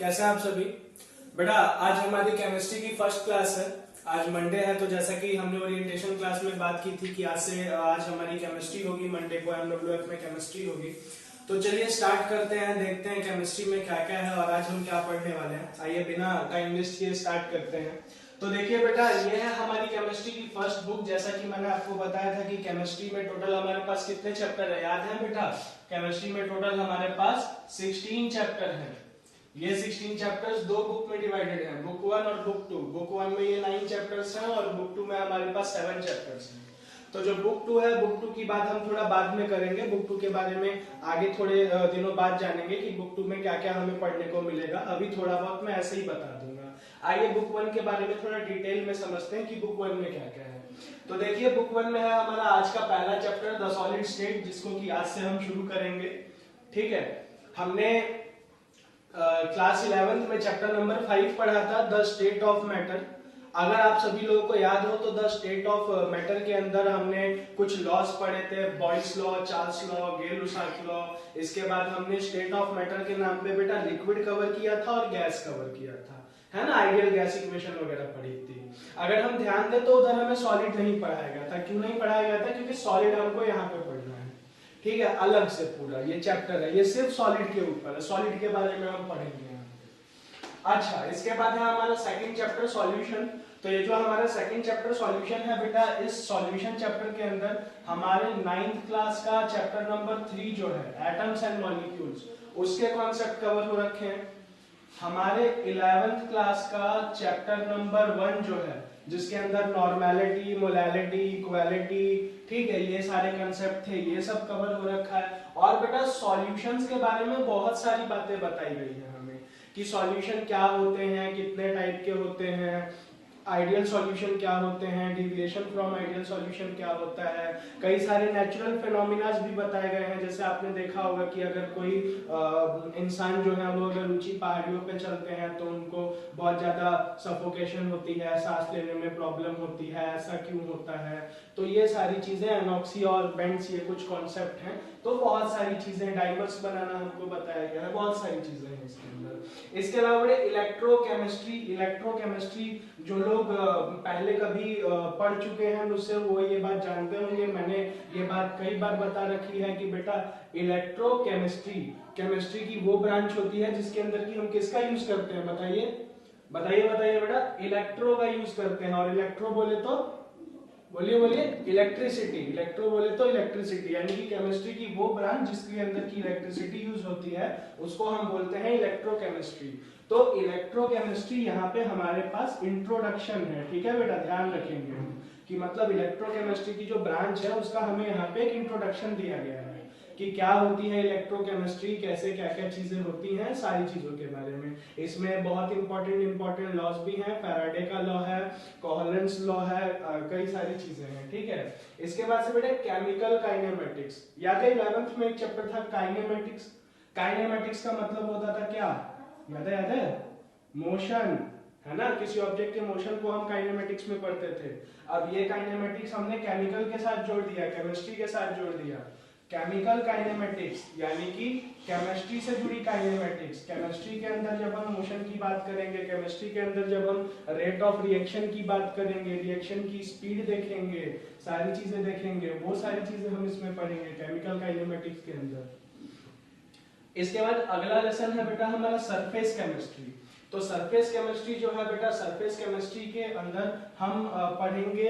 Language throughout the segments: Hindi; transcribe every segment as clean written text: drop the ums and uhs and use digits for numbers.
कैसे हैं आप सभी। बेटा आज हमारी केमिस्ट्री की फर्स्ट क्लास है। आज मंडे है, तो जैसा कि हमने ओरिएंटेशन क्लास में बात की थी कि आज हमारी केमिस्ट्री होगी। मंडे को एमडब्ल्यूएफ में केमिस्ट्री होगी। तो चलिए स्टार्ट करते हैं, देखते हैं केमिस्ट्री में क्या क्या है और आज हम क्या पढ़ने वाले हैं। आइए बिना टाइम वेस्ट किए स्टार्ट करते हैं। तो देखिए बेटा, ये है हमारी केमिस्ट्री की फर्स्ट बुक। जैसा कि मैंने आपको बताया था कि केमिस्ट्री में टोटल हमारे पास कितने चैप्टर है, याद है बेटा? केमिस्ट्री में टोटल हमारे पास 16 चैप्टर है। ये 16 चैप्टर्स दो बुक में डिवाइडेड हैं, बुक 1 और बुक 2। बुक 1 में ये 9 चैप्टर्स हैं और बुक 2 में हमारे पास 7 चैप्टर्स हैं। तो जो बुक 2 है, बुक 2 की बात हम थोड़ा बाद में करेंगे। बुक 2 के बारे में आगे थोड़े दिनों बाद जानेंगे कि बुक 2 में क्या क्या हमें पढ़ने को मिलेगा। अभी थोड़ा बहुत मैं ऐसे ही बता दूंगा। आइए बुक 1 के बारे में थोड़ा डिटेल में समझते हैं कि बुक 1 में क्या क्या है। तो देखिए, बुक 1 में है हमारा आज का पहला चैप्टर द सॉलिड स्टेट, जिसको कि आज से हम शुरू करेंगे। ठीक है, हमने क्लास 11th में चैप्टर नंबर 5 पढ़ा था, द स्टेट ऑफ मैटर। अगर आप सभी लोगों को याद हो तो द स्टेट ऑफ मैटर के अंदर हमने कुछ लॉज पढ़े थे, Boyle's law, Charles law, Gay Lussac law. इसके बाद हमने स्टेट ऑफ मैटर के नाम पे बेटा लिक्विड कवर किया था और गैस कवर किया था, है ना? आइडियल गैस इक्वेशन वगैरह पढ़ी थी। अगर हम ध्यान दें तो उधर हमें सॉलिड नहीं पढ़ाया गया था। क्यों नहीं पढ़ाया गया था? क्योंकि सॉलिड हमको यहाँ पे पढ़ना है। ठीक है, अलग से पूरा ये चैप्टर है, ये सिर्फ सॉलिड के ऊपर है। सॉलिड के बारे में हम पढ़ेंगे। अच्छा, इसके बाद है हमारा सेकंड चैप्टर सॉल्यूशन। तो ये जो हमारा सेकंड चैप्टर सॉल्यूशन है बेटा, इस सॉल्यूशन चैप्टर के अंदर हमारे 9th क्लास का चैप्टर नंबर 3 जो है एटम्स एंड मॉलिक्यूल्स, उसके कॉन्सेप्ट कवर हो रखे हैं। हमारे 11th क्लास का चैप्टर नंबर 1 जो है, जिसके अंदर नॉर्मेलिटी, मोलैलिटी, इक्वालिटी, ठीक है, ये सारे कंसेप्ट थे, ये सब कवर हो रखा है। और बेटा सॉल्यूशंस के बारे में बहुत सारी बातें बताई गई है हमें कि सॉल्यूशन क्या होते हैं, कितने टाइप के होते हैं, आइडियल सॉल्यूशन क्या होते हैं, डिविएशन फ्रॉम आइडियल सॉल्यूशन क्या होता है। कई सारे नेचुरल फिनोमिनास भी बताए गए हैं। जैसे आपने देखा होगा कि अगर कोई इंसान जो है वो अगर ऊंची पहाड़ियों पे चलते हैं तो उनको बहुत ज्यादा सफोकेशन होती है, सांस लेने में प्रॉब्लम होती है, ऐसा क्यों होता है। तो ये सारी चीजें, एनॉक्सी और बेंड्स, ये कुछ कॉन्सेप्ट हैं। तो बहुत सारी चीजें, डाइमर्स बनाना हमको बताया गया है, बहुत सारी चीजें हैं इसके अंदर। इसके अलावा इलेक्ट्रोकेमिस्ट्री, इलेक्ट्रोकेमिस्ट्री जो लोग पहले कभी पढ़ चुके हैं मुझसे वो ये बात जानते होंगे। मैंने ये बात कई बार बता रखी है कि बेटा इलेक्ट्रोकेमिस्ट्री केमिस्ट्री की वो ब्रांच होती है जिसके अंदर की हम किसका यूज करते हैं, बताइए बताइए बताइए बेटा? इलेक्ट्रो का यूज करते हैं। और इलेक्ट्रो बोले तो बोलिए बोलिए, इलेक्ट्रिसिटी। इलेक्ट्रो बोले तो इलेक्ट्रिसिटी, यानी कि केमिस्ट्री की वो ब्रांच जिसके अंदर की इलेक्ट्रिसिटी यूज होती है, उसको हम बोलते हैं इलेक्ट्रोकेमिस्ट्री। तो इलेक्ट्रोकेमिस्ट्री यहाँ पे हमारे पास इंट्रोडक्शन है। ठीक है बेटा, ध्यान रखेंगे हम कि मतलब इलेक्ट्रोकेमिस्ट्री की जो ब्रांच है उसका हमें यहाँ पे एक इंट्रोडक्शन दिया गया है कि क्या होती है इलेक्ट्रोकेमिस्ट्री, कैसे क्या क्या चीजें होती हैं, सारी चीजों के बारे में। इसमें बहुत इंपॉर्टेंट लॉज भी हैं। फैराडे का लॉ है, कोहेलेंस लॉ है, कई सारी चीजें हैं। ठीक है, इसके बाद से बेटा केमिकल काइनेमेटिक्स। याद है 11th में एक चैप्टर था काइनेमेटिक्स। काइनेमेटिक्स का मतलब होता था क्या, याद है? मोशन, है ना? किसी ऑब्जेक्ट के मोशन को हम काइनेमेटिक्स में पढ़ते थे। अब ये काइनेमेटिक्स हमने केमिकल के साथ जोड़ दिया, केमिस्ट्री के साथ जोड़ दिया। केमिकल काइनेमेटिक्स यानी कि केमिस्ट्री से जुड़ी काइनेमेटिक्स। केमिस्ट्री के अंदर जब हम मोशन की बात करेंगे, केमिस्ट्री के अंदर जब हम रेट ऑफ रिएक्शन की बात करेंगे, रिएक्शन की स्पीड देखेंगे, सारी चीजें देखेंगे, वो सारी चीजें हम इसमें पढ़ेंगे केमिकल काइनेमेटिक्स के अंदर। इसके बाद अगला लेसन है बेटा हमारा सरफेस केमिस्ट्री। तो सरफेस केमिस्ट्री जो है बेटा, सरफेस केमिस्ट्री के अंदर हम पढ़ेंगे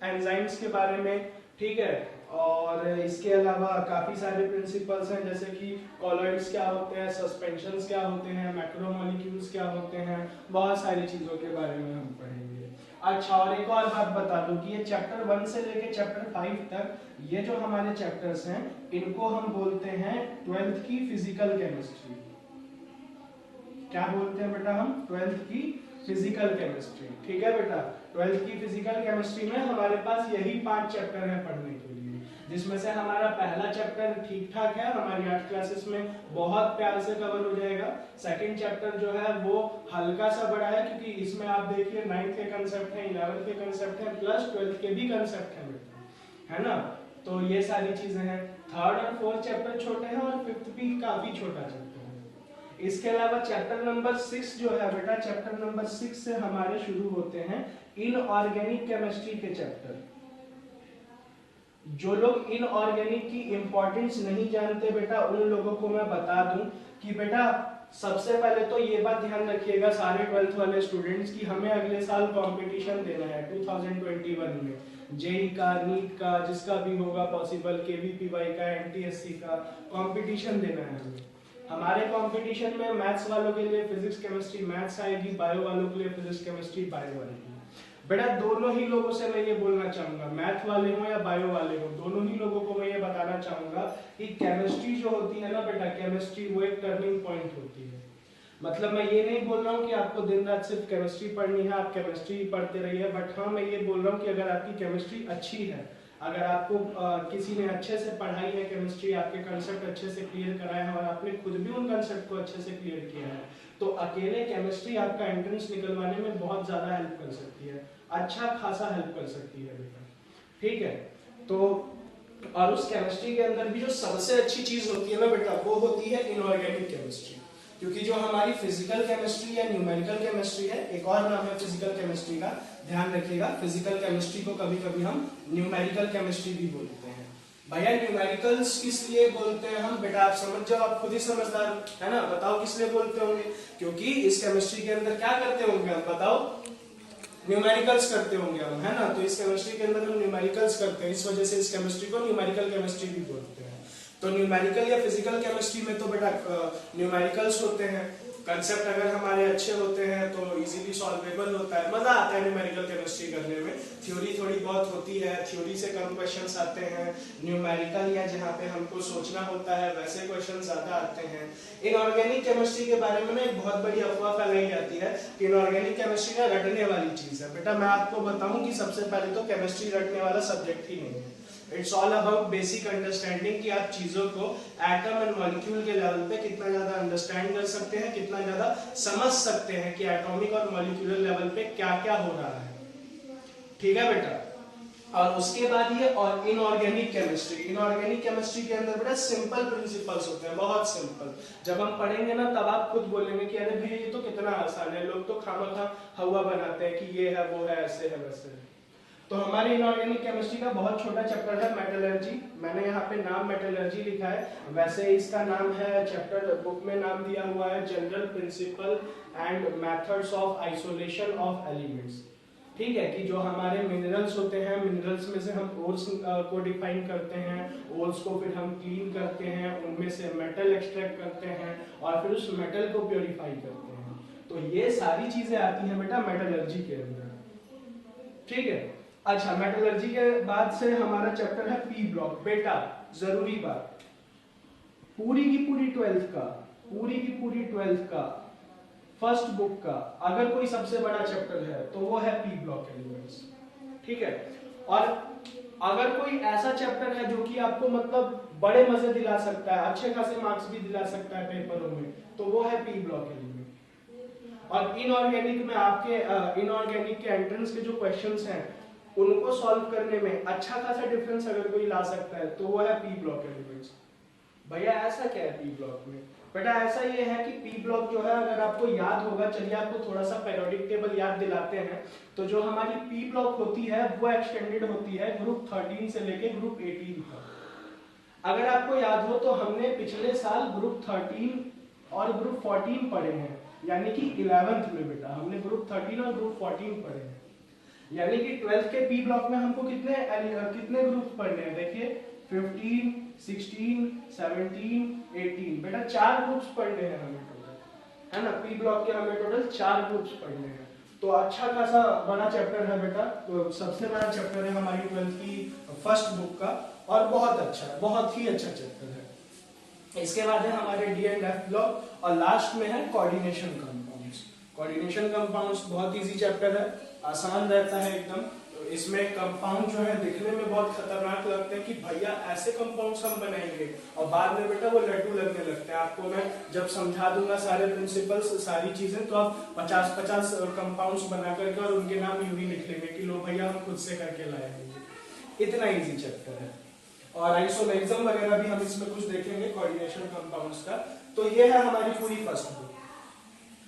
एंजाइम्स के बारे में। ठीक है, और इसके अलावा काफी सारे प्रिंसिपल्स हैं, जैसे कि कॉलॉइड्स क्या होते हैं, सस्पेंशंस क्या होते हैं, मैक्रोमोलिक्यूल्स क्या होते हैं, बहुत सारी चीजों के बारे में हम पढ़ेंगे। अच्छा, और एक और बात बता दूं कि ये चैप्टर 1 से लेके चैप्टर 5 तक ये जो हमारे चैप्टर्स हैं, इनको हम बोलते हैं 12th की फिजिकल केमिस्ट्री। क्या बोलते हैं बेटा हम? 12th की फिजिकल केमिस्ट्री। ठीक है बेटा, 12th की फिजिकल केमिस्ट्री में हमारे पास यही 5 चैप्टर है पढ़ने के लिए, जिसमें से हमारा पहला चैप्टर ठीक ठाक है, हमारी 8 क्लासेस में बहुत प्यार से कवर हो जाएगा। सेकंड चैप्टर जो है वो हल्का सा बड़ा है, क्योंकि इसमें आप देखिए 9th के कंसेप्ट हैं, 11th के कंसेप्ट हैं, प्लस 12th के भी कंसेप्ट हैं बेटा, है ना? तो ये सारी चीजें हैं। थर्ड और फोर्थ चैप्टर छोटे हैं और फिफ्थ भी काफी छोटा चैप्टर है। इसके अलावा चैप्टर नंबर 6 जो है बेटा, चैप्टर नंबर 6 से हमारे शुरू होते हैं इनऑर्गेनिक केमिस्ट्री के चैप्टर। जो लोग इनऑर्गेनिक की इंपॉर्टेंस नहीं जानते बेटा, उन लोगों को मैं बता दूं कि बेटा सबसे पहले तो ये बात ध्यान रखिएगा सारे 12th वाले स्टूडेंट्स की हमें अगले साल कंपटीशन देना है 2021 में, जेई का, नीट का, जिसका भी होगा पॉसिबल, केवीपीवाई का, एनटीएससी का कंपटीशन देना है हमें। हमारे कंपटीशन में मैथ्स वालों के लिए फिजिक्स केमिस्ट्री मैथ्स आएगी, बायो वालों के लिए फिजिक्स केमिस्ट्री बायो आएगी। बेटा दोनों ही लोगों से मैं ये बोलना चाहूंगा, मैथ वाले हो या बायो वाले हो, दोनों ही लोगों को मैं ये बताना चाहूंगा कि केमिस्ट्री जो होती है ना बेटा, केमिस्ट्री वो एक टर्निंग पॉइंट होती है। मतलब मैं ये नहीं बोल रहा हूँ कि आपको दिन रात सिर्फ केमिस्ट्री पढ़नी है, आप केमिस्ट्री पढ़ते रहिए, बट हाँ मैं ये बोल रहा हूँ कि अगर आपकी केमिस्ट्री अच्छी है, अगर आपको किसी ने अच्छे से पढ़ाई है केमिस्ट्री, आपके कंसेप्ट अच्छे से क्लियर कराए हैं और आपने खुद भी उन कंसेप्ट को अच्छे से क्लियर किया है, तो अकेले केमिस्ट्री आपका एंट्रेंस निकलवाने में बहुत ज्यादा हेल्प कर सकती है, अच्छा खासा हेल्प कर सकती है बेटा। ठीक है, तो और उस केमिस्ट्री के अंदर भी जो सबसे अच्छी चीज होती है ना बेटा, वो होती है इनऑर्गेनिक केमिस्ट्री। क्योंकि जो हमारी फिजिकल केमिस्ट्री या न्यूमेरिकल केमिस्ट्री है, एक और नाम है फिजिकल केमिस्ट्री का, ध्यान रखिएगा, फिजिकल केमिस्ट्री को कभी कभी हम न्यूमेरिकल केमिस्ट्री भी बोलते हैं। भैया न्यूमेरिकल्स किस लिए बोलते हैं हम, बेटा आप समझ जाओ, आप खुद ही समझदार है ना, बताओ किस लिए बोलते होंगे, क्योंकि इस केमिस्ट्री के अंदर क्या करते होंगे हम, बताओ, न्यूमेरिकल्स करते होंगे हम, है ना, तो इस केमिस्ट्री के अंदर हम न्यूमेरिकल्स करते हैं, इस वजह से इस केमिस्ट्री को न्यूमेरिकल केमिस्ट्री भी बोलते हैं। तो न्यूमेरिकल या फिजिकल केमिस्ट्री में तो बेटा न्यूमेरिकल्स होते हैं, कंसेप्ट अगर हमारे अच्छे होते हैं तो इजीली सॉल्वेबल होता है, मजा आता है न्यूमेरिकल केमिस्ट्री करने में, थ्योरी थोड़ी बहुत होती है, थ्योरी से कम क्वेश्चंस आते हैं, न्यूमेरिकल या जहाँ पे हमको सोचना होता है वैसे क्वेश्चन ज्यादा आते हैं। इनऑर्गेनिक केमिस्ट्री के बारे में ना एक बहुत बड़ी अफवाह फैलाई जाती है कि इनऑर्गेनिक केमिस्ट्री ना रटने वाली चीज है। बेटा मैं आपको बताऊं कि सबसे पहले तो केमिस्ट्री रटने वाला सब्जेक्ट ही नहीं है। It's all about basic understanding कि आप चीजों को एटम एंड मॉलिक्यूल के लेवल पे कितना ज्यादा अंडरस्टैंड कर सकते हैं, कितना ज्यादा समझ सकते हैं कि एटॉमिक और मॉलिक्यूलर लेवल पे क्या क्या हो रहा है। ठीक है बेटा, और उसके बाद ये और इनऑर्गेनिक केमिस्ट्री, इनऑर्गेनिक केमिस्ट्री के अंदर बेटा सिंपल प्रिंसिपल्स होते हैं, बहुत सिंपल। जब हम पढ़ेंगे ना तब आप खुद बोलेंगे कि अरे भैया ये तो कितना आसान है, लोग तो खामखा हवा बनाते हैं कि ये है वो है ऐसे है वैसे है। तो हमारे इनऑर्गेनिक केमिस्ट्री का बहुत छोटा चैप्टर है मेटलर्जी, मैंने यहाँ पे नाम मेटलर्जी लिखा है, वैसे इसका नाम है, चैप्टर बुक में नाम दिया हुआ है general principle and methods of isolation of elements. ठीक है, कि जो हमारे मिनरल्स होते हैं, मिनरल्स में से हम ओर्स को डिफाइन करते हैं, ओर्स को फिर हम क्लीन करते हैं, उनमें से मेटल एक्सट्रैक्ट करते हैं और फिर उस मेटल को प्योरीफाई करते हैं। तो ये सारी चीजें आती हैं बेटा मेटलर्जी के अंदर। ठीक है, अच्छा मेटलर्जी के बाद से हमारा चैप्टर है पी ब्लॉक। बेटा जरूरी बात, पूरी की पूरी 12th का फर्स्ट बुक का अगर कोई सबसे बड़ा चैप्टर है तो वो है पी ब्लॉक एलिमेंट्स। ठीक है, और अगर कोई ऐसा चैप्टर है जो कि आपको मतलब बड़े मजे दिला सकता है, अच्छे खासे मार्क्स भी दिला सकता है पेपरों में, तो वो है पी ब्लॉक एलिमेंट। और इनऑर्गेनिक में आपके इनऑर्गेनिक के एंट्रेंस के जो क्वेश्चंस हैं उनको सॉल्व करने में अच्छा खासा डिफरेंस अगर कोई ला सकता है तो वो है पी ब्लॉक एलिमेंट्स। भैया ऐसा क्या है पी ब्लॉक में, बेटा ऐसा ये है कि पी ब्लॉक जो है, अगर आपको याद होगा, चलिए आपको थोड़ा सा पेरियोडिक टेबल याद दिलाते हैं, तो जो हमारी पी ब्लॉक होती है वो एक्सटेंडेड होती है ग्रुप 13 से लेके ग्रुप 18 तक। अगर आपको याद हो तो हमने पिछले साल ग्रुप 13 और ग्रुप 14 पढ़े हैं, यानी कि 11th में बेटा हमने ग्रुप 13 और ग्रुप 14 पढ़े हैं, यानी कि 12th के पी ब्लॉक में हमको कितने ग्रुप पढ़ने हैं, देखिए 15, 16, 17, 18, बेटा 4 ग्रुप्स पढ़ने हैं हमें टोटल, है ना, पी ब्लॉक के हमें टोटल 4 ग्रुप्स पढ़ने हैं। तो अच्छा खासा बड़ा चैप्टर है बेटा, तो सबसे बड़ा चैप्टर है हमारी 12th की फर्स्ट बुक का, और बहुत अच्छा है, बहुत ही अच्छा चैप्टर है। इसके बाद है हमारे डी एंड एफ ब्लॉक, और लास्ट में है कोऑर्डिनेशन कंपाउंड्स। कोऑर्डिनेशन कंपाउंड्स बहुत इजी चैप्टर है, आसान रहता है एकदम। तो इसमें कंपाउंड जो है दिखने में बहुत खतरनाक लगते हैं कि भैया ऐसे कंपाउंड्स हम बनाएंगे, और बाद में बेटा वो लड्डू लगने लगते हैं। आपको मैं जब समझा दूंगा सारे प्रिंसिपल्स सारी चीजें, तो आप 50-50 कंपाउंड्स बना करके और उनके नाम यूं ही लिख लेंगे कि लो भैया हम खुद से करके लाए हैं। इतना इजी चैप्टर है। और आइसोमेरिज्म वगैरह भी हम इसमें कुछ देखेंगे कोऑर्डिनेशन कंपाउंड्स का। तो ये है हमारी पूरी फर्स्ट बुक।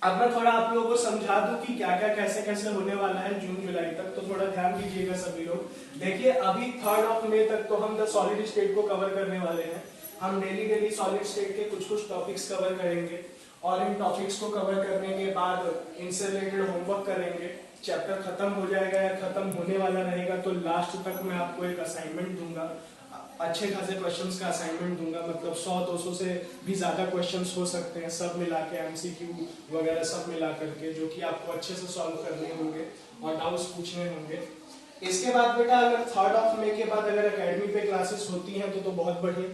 अब मैं थोड़ा आप लोगों को समझा दूं कि क्या क्या कैसे कैसे होने वाला है जून जुलाई तक, तो थोड़ा ध्यान दीजिएगा सभी लोग। देखिए अभी 3 मई तक तो हम द सॉलिड स्टेट को कवर करने वाले हैं। हम डेली सॉलिड स्टेट के कुछ कुछ टॉपिक्स कवर करेंगे और इन टॉपिक्स को कवर करने के बाद इनसे रिलेटेड होमवर्क करेंगे। चैप्टर खत्म हो जाएगा या खत्म होने वाला रहेगा तो लास्ट तक मैं आपको एक असाइनमेंट दूंगा, अच्छे खासे क्वेश्चंस का असाइनमेंट दूंगा, मतलब 100-200 से भी ज्यादा क्वेश्चंस हो सकते हैं, सब मिला के एमसीक्यू वगैरह सब मिला करके, जो कि आपको अच्छे से सॉल्व करने होंगे और डाउट्स पूछने होंगे। इसके बाद बेटा अगर 3 मई के बाद अगर एकेडमी पे क्लासेस होती हैं तो बहुत बढ़िया।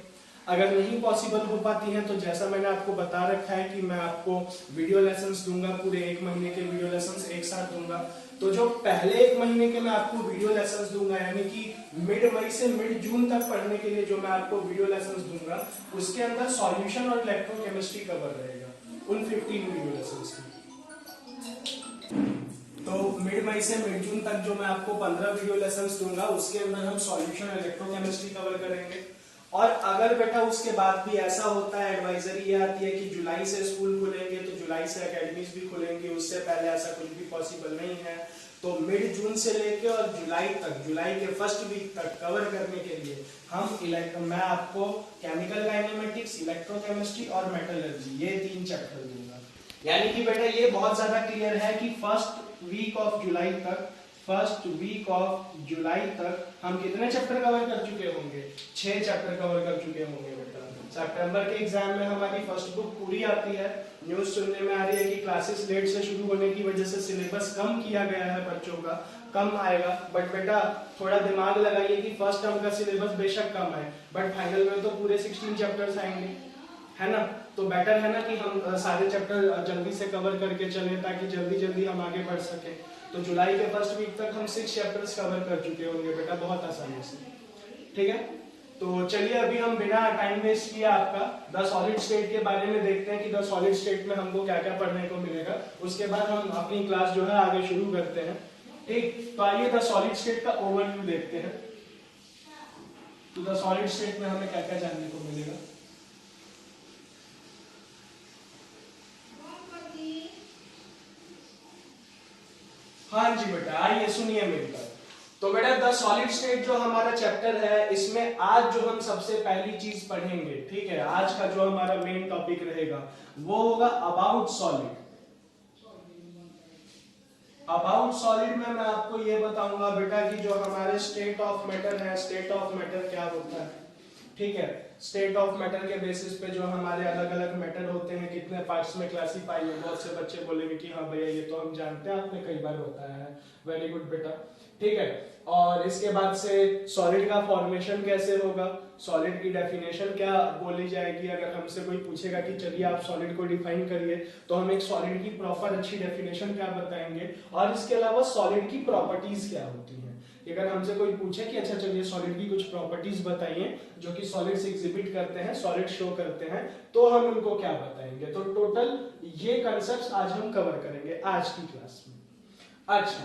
अगर नहीं पॉसिबल हो पाती हैं तो जैसा मैंने आपको बता रखा है कि मैं आपको वीडियो लेसन्स दूंगा, पूरे 1 महीने के वीडियो लेसन्स एक साथ दूंगा। तो जो पहले 1 महीने के मैं आपको वीडियो लेसन्स दूंगा, यानी कि मिड मई से मिड जून तक पढ़ने के लिए जो मैं आपको वीडियो लेसन्स दूंगा, उसके अंदर सॉल्यूशन और इलेक्ट्रोकेमिस्ट्री कवर रहेगा उन 15 वीडियो लेसन्स की। तो मिड मई से मिड जून तक जो मैं आपको 15 वीडियो लेसन्स दूंगा, उसके अंदर हम सॉल्यूशन और इलेक्ट्रोकेमिस्ट्री कवर करेंगे। और अगर बेटा उसके बाद भी ऐसा होता है, एडवाइजरी ये आती है कि जुलाई से स्कूल खुलेंगे तो जुलाई से एकेडमीज भी खुलेंगी, उससे पहले ऐसा कुछ भी पॉसिबल नहीं है, तो मिड जून से लेके और जुलाई तक, जुलाई के फर्स्ट वीक तक कवर करने के लिए मैं आपको केमिकल काइनेमेटिक्स, इलेक्ट्रोकेमिस्ट्री और मेटलर्जी ये 3 चैप्टर दूंगा। यानी कि बेटा ये बहुत ज्यादा क्लियर है कि फर्स्ट वीक ऑफ जुलाई तक हम कितने चैप्टर कवर कर चुके होंगे? 6 चैप्टर कवर कर चुके होंगे बेटा। सितंबर के एग्जाम में हमारी फर्स्ट बुक पूरी आती है। न्यूज सुनने में आ रही है कि क्लासेस लेट से शुरू होने की वजह से सिलेबस कम किया गया है, बच्चों का कम आएगा। बट बेटा थोड़ा दिमाग लगाइए कि फर्स्ट टर्म का सिलेबस बेशक कम आए, बट फाइनल में तो पूरे 16 चैप्टर्स आएंगे, है ना। तो बेटर है ना कि हम सारे चैप्टर जल्दी से कवर करके चलें ताकि जल्दी हम आगे बढ़ सके। तो जुलाई के फर्स्ट वीक तक हम 6 चैप्टर्स कवर कर चुके होंगे बेटा, बहुत आसानी से। ठीक है, तो चलिए अभी हम बिना टाइम वेस्ट किए आपका द सॉलिड स्टेट के बारे में देखते हैं कि द सॉलिड स्टेट में हमको क्या क्या पढ़ने को मिलेगा। उसके बाद हम अपनी क्लास जो है आगे शुरू करते हैं। ठीक, तो आइए द सॉलिड स्टेट का ओवरव्यू देखते हैं। तो द सॉलिड स्टेट में हमें क्या क्या जानने को मिलेगा। हाँ जी बेटा, आइए सुनिए मेरी बात। तो बेटा द सॉलिड स्टेट जो हमारा चैप्टर है, इसमें आज जो हम सबसे पहली चीज पढ़ेंगे, ठीक है, आज का जो हमारा मेन टॉपिक रहेगा वो होगा अबाउट सॉलिड। अबाउट सॉलिड में मैं आपको ये बताऊंगा बेटा कि जो हमारे स्टेट ऑफ मैटर है, स्टेट ऑफ मैटर क्या होता है। ठीक है, स्टेट ऑफ मैटर के बेसिस पे जो हमारे अलग अलग मैटर होते हैं, कितने पार्ट्स में क्लासीफाई है। बहुत से बच्चे बोलेंगे कि हाँ भैया ये तो हम जानते हैं, आपने कई बार बताया है। वेरी गुड बेटा, ठीक है। और इसके बाद से सॉलिड का फॉर्मेशन कैसे होगा, सॉलिड की डेफिनेशन क्या बोली जाएगी। अगर हमसे कोई पूछेगा कि चलिए आप सॉलिड को डिफाइन करिए, तो हम एक सॉलिड की प्रॉपर अच्छी डेफिनेशन क्या बताएंगे, और इसके अलावा सॉलिड की प्रॉपर्टीज क्या होती हैं। अगर हमसे कोई पूछे कि अच्छा चलिए सॉलिड की कुछ प्रॉपर्टीज बताइए जो कि सॉलिड्स एग्जिबिट करते हैं, सॉलिड शो करते हैं, तो हम उनको क्या बताएंगे। तो टोटल ये कांसेप्ट्स आज हम कवर करेंगे आज की क्लास में। अच्छा,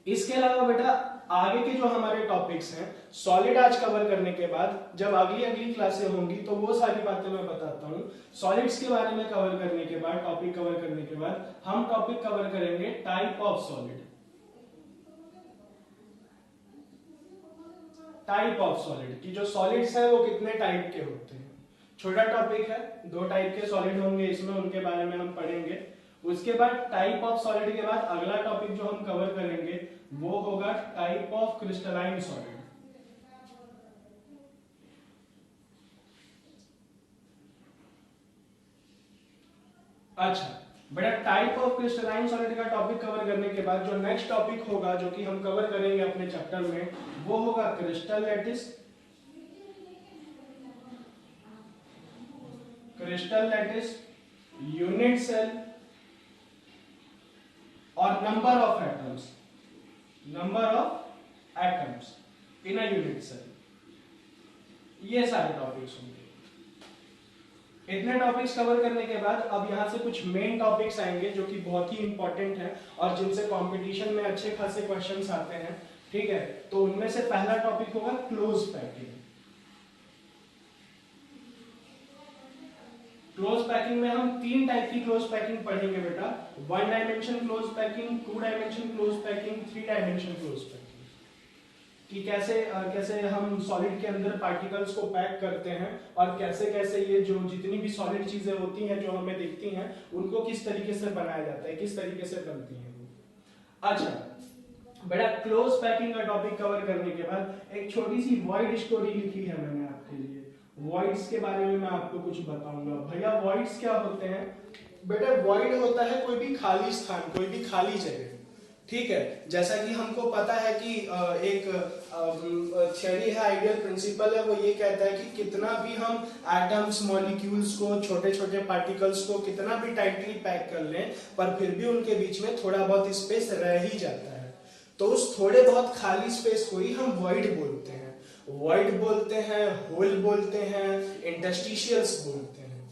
इसके अलावा बेटा आगे के जो हमारे टॉपिक्स हैं, सॉलिड आज कवर करने के बाद जब अगली क्लासें होंगी तो वो सारी बातें मैं बताता हूँ। सॉलिड्स के बारे में कवर करने के बाद, टॉपिक कवर करने के बाद हम टॉपिक कवर करेंगे type of solid. Type of solid की जो सॉलिड्स है वो कितने टाइप के होते हैं। छोटा टॉपिक है, 2 टाइप के सॉलिड होंगे इसमें, उनके बारे में हम पढ़ेंगे। उसके बाद टाइप ऑफ सॉलिड के बाद अगला टॉपिक जो हम कवर करेंगे वो होगा टाइप ऑफ क्रिस्टलाइन सॉलिड। अच्छा बेटा, टाइप ऑफ क्रिस्टलाइन सॉलिड का टॉपिक कवर करने के बाद जो नेक्स्ट टॉपिक होगा जो कि हम कवर करेंगे अपने चैप्टर में, वो होगा crystal lattice. Crystal lattice, unit cell और number of atoms in a unit cell. ये सारे टॉपिक्स होंगे। इतने टॉपिक्स कवर करने के बाद अब यहां से कुछ मेन टॉपिक्स आएंगे जो कि बहुत ही इंपॉर्टेंट हैं और जिनसे कंपटीशन में अच्छे खासे क्वेश्चंस आते हैं। ठीक है, तो उनमें से पहला टॉपिक होगा क्लोज पैकिंग। क्लोज पैकिंग में हम 3 टाइप की क्लोज पैकिंग पढ़ेंगे बेटा, 1 dimension close packing, 2 dimension close packing, 3 dimension close packing, कि कैसे हम सॉलिड के अंदर पार्टिकल्स को पैक करते हैं और कैसे कैसे ये जो जितनी भी सॉलिड चीजें होती हैं जो हमें दिखती हैं उनको किस तरीके से बनाया जाता है, किस तरीके से बनती हैं वो। अच्छा बेटा, क्लोज पैकिंग का टॉपिक कवर करने के बाद एक छोटी सी वॉइड स्टोरी लिखी है मैंने आपके लिए। वॉइड्स के बारे में मैं आपको कुछ बताऊंगा। भैया वॉइड्स क्या होते हैं? बेटा वॉइड होता है कोई भी खाली स्थान, कोई भी खाली जगह, ठीक है। जैसा कि हमको पता है कि एक थियरी है, आइडियल प्रिंसिपल है, वो ये कहता है कि कितना भी हम एटम्स, मॉलिक्यूल्स को, छोटे छोटे पार्टिकल्स को कितना भी टाइटली पैक कर लें पर फिर भी उनके बीच में थोड़ा बहुत स्पेस रह ही जाता है। तो उस थोड़े बहुत खाली स्पेस को ही हम वॉइड बोलते हैं। वॉइड बोलते हैं, होल बोलते हैं, इंटरस्टिशियल्स बोलते हैं।